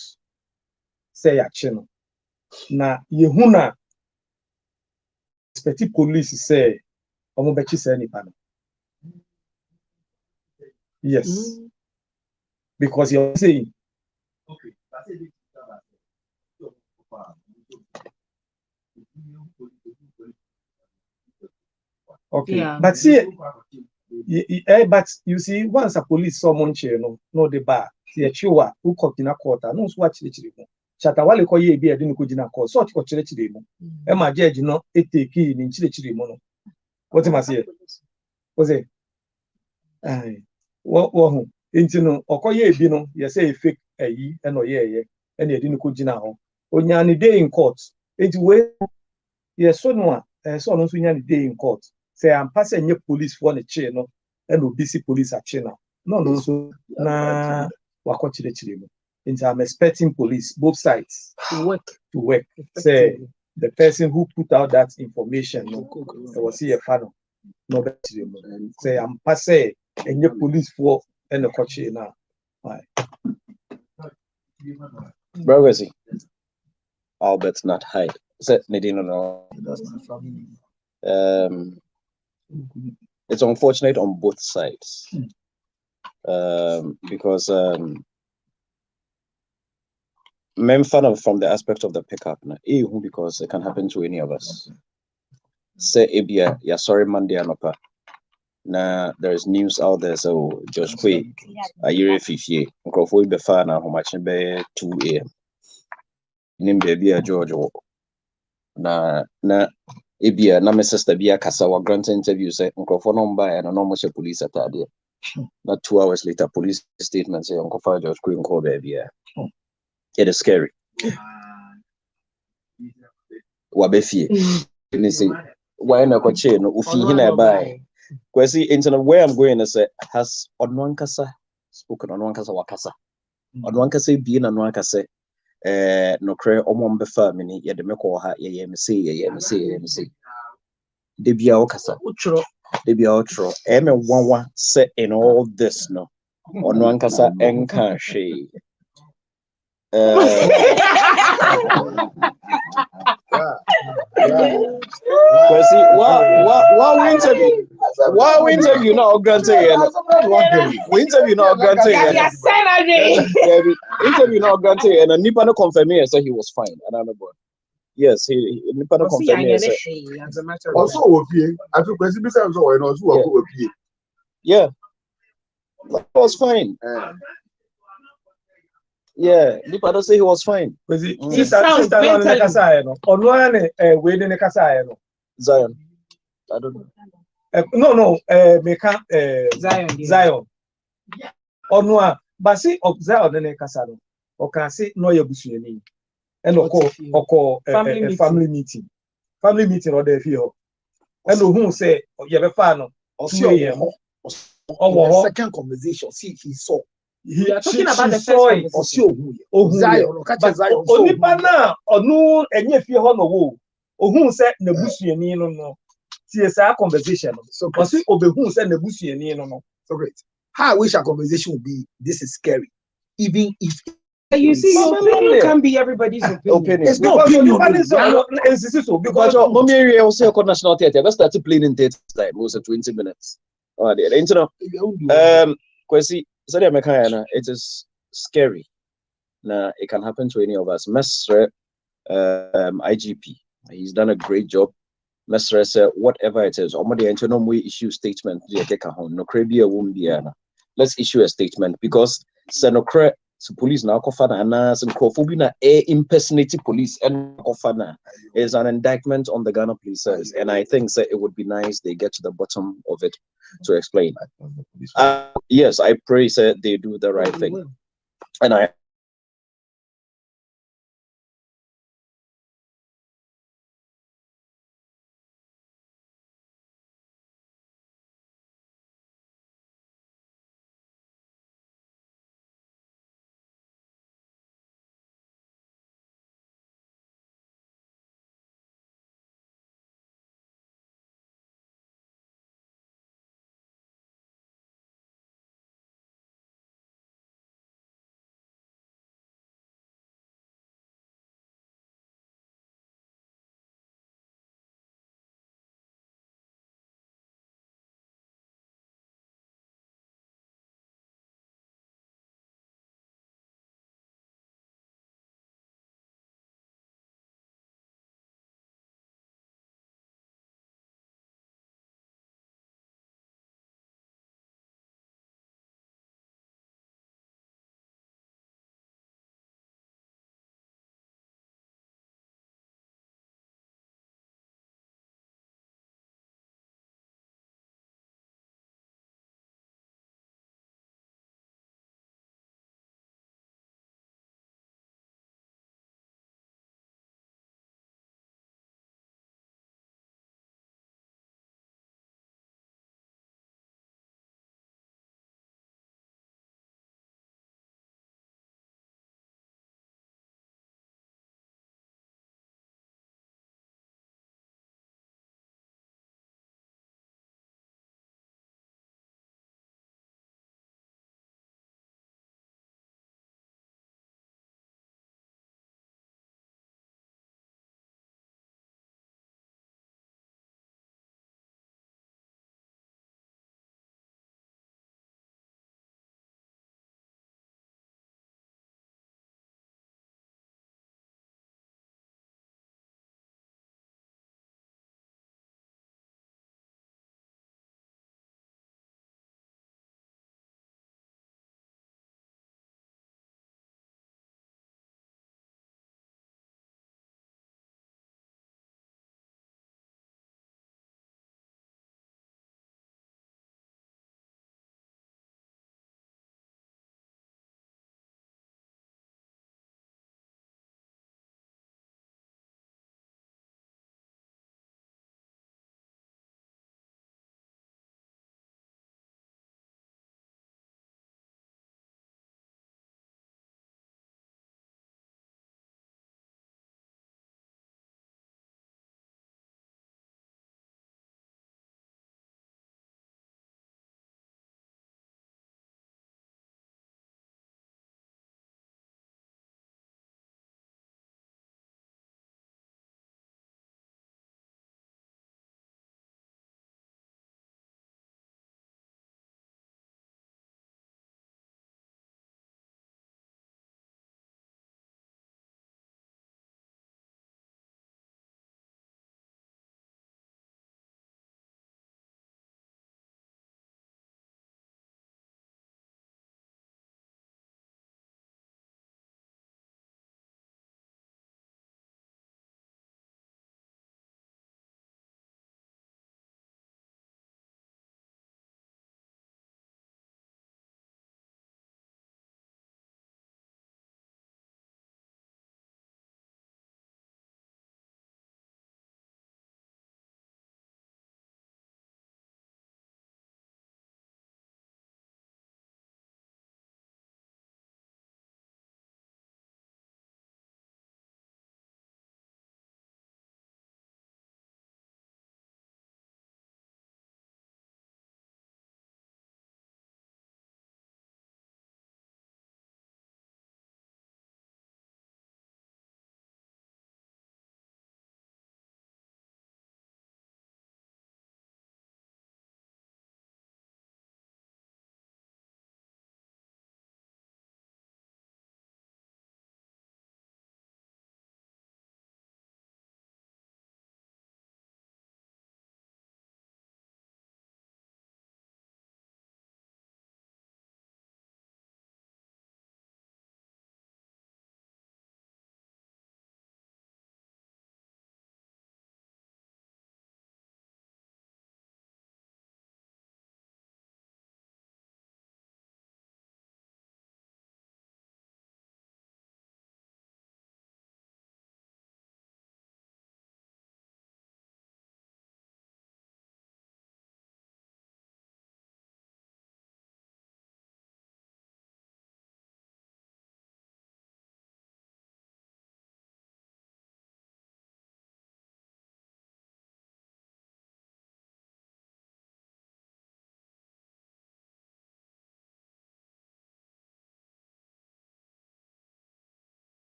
Say a channel. Na yehuna expected police say omobechi say any panel. Yes. Because you're saying okay, yeah. But see, but you see, once a police someone no the bar, see a chewa who cook in a quarter, no watch the children. Chatawale ko ye be a didn't go in a court, so to church demo. Emma judge no it take in chili mono. What am I saying? Was it? What into no okoye bino, you say fake a ye and or ye, and you didn't go in a home. On any day in court, it's way yes, so no, so no swing any day in court. Say I'm passing your police for the chain, no, and will busy police at channel. No, so na wakochi the chile. I'm expecting police, both sides, to work. Say the person who put out that information, no, I was here fan. No, say I'm passing and your police for and the coach now. Where is he? Albert not hide. Said Nadine no. It's unfortunate on both sides. Because from the aspect of the pickup, because it can happen to any of us. Say Abia, yeah, sorry, Monday Anopa. Now there is news out there, so Josh Quay, a year 50, Crawford Befana, how much be 2 a.m. Name baby a George na Abia, na my sister be a Kasawa grant interview, say Crawford on by and no much police at that. Not 2 hours later, police statement say Uncle Father George Quay call baby. It is scary. Wabefi. You see, why not coach no ufi hina by. Kwesi internet where I'm going to say has Onwankasa spoken Onwankasa wakasa. Onwankasa being Onwankasa no cray omon befa mini ya de meko ha ye MC. Debia okasa. Debia outro. Eme wanwa say in all this no. Onwankasa enka she. What we interview now granted we interview now granted interview now granted and a nipa no confirm me say he was fine and I'm about yes he nipa no confirm me also opie I think Kwesi be say so we no so opie yeah that was fine. Yeah, Nipa say he was fine. He sounds mentally. Zion. I don't know. No, Meka Zion. Onwa, but see of Zion and Casado. Or can say no Yabusiani. And oko family meeting. Family meeting or the fear. And who say, you have a fan or second conversation. See, he saw. We are talking about the first Zion. Only pana or no, and if you have no who said Nebusiani no. CSR conversation. So, because over who said Nebusiani no. So great. How I wish our conversation would be. This is scary. Even if you see, your opinion can be everybody's opinion. It's not opinion. Because mommy area also called National Theatre. Let's start playing in theatre time. Most 20 minutes. Oh, the internet. Kwesi, so it is scary. Now it can happen to any of us. Mesre, IGP, he's done a great job. Mesre said whatever it is, we issue statement. Let's issue a statement because Senokre. So police now and some Krofobina impersonating police and Kofana is an indictment on the Ghana police service. And I think that it would be nice they get to the bottom of it to explain. Yes, I pray that they do the right thing. And I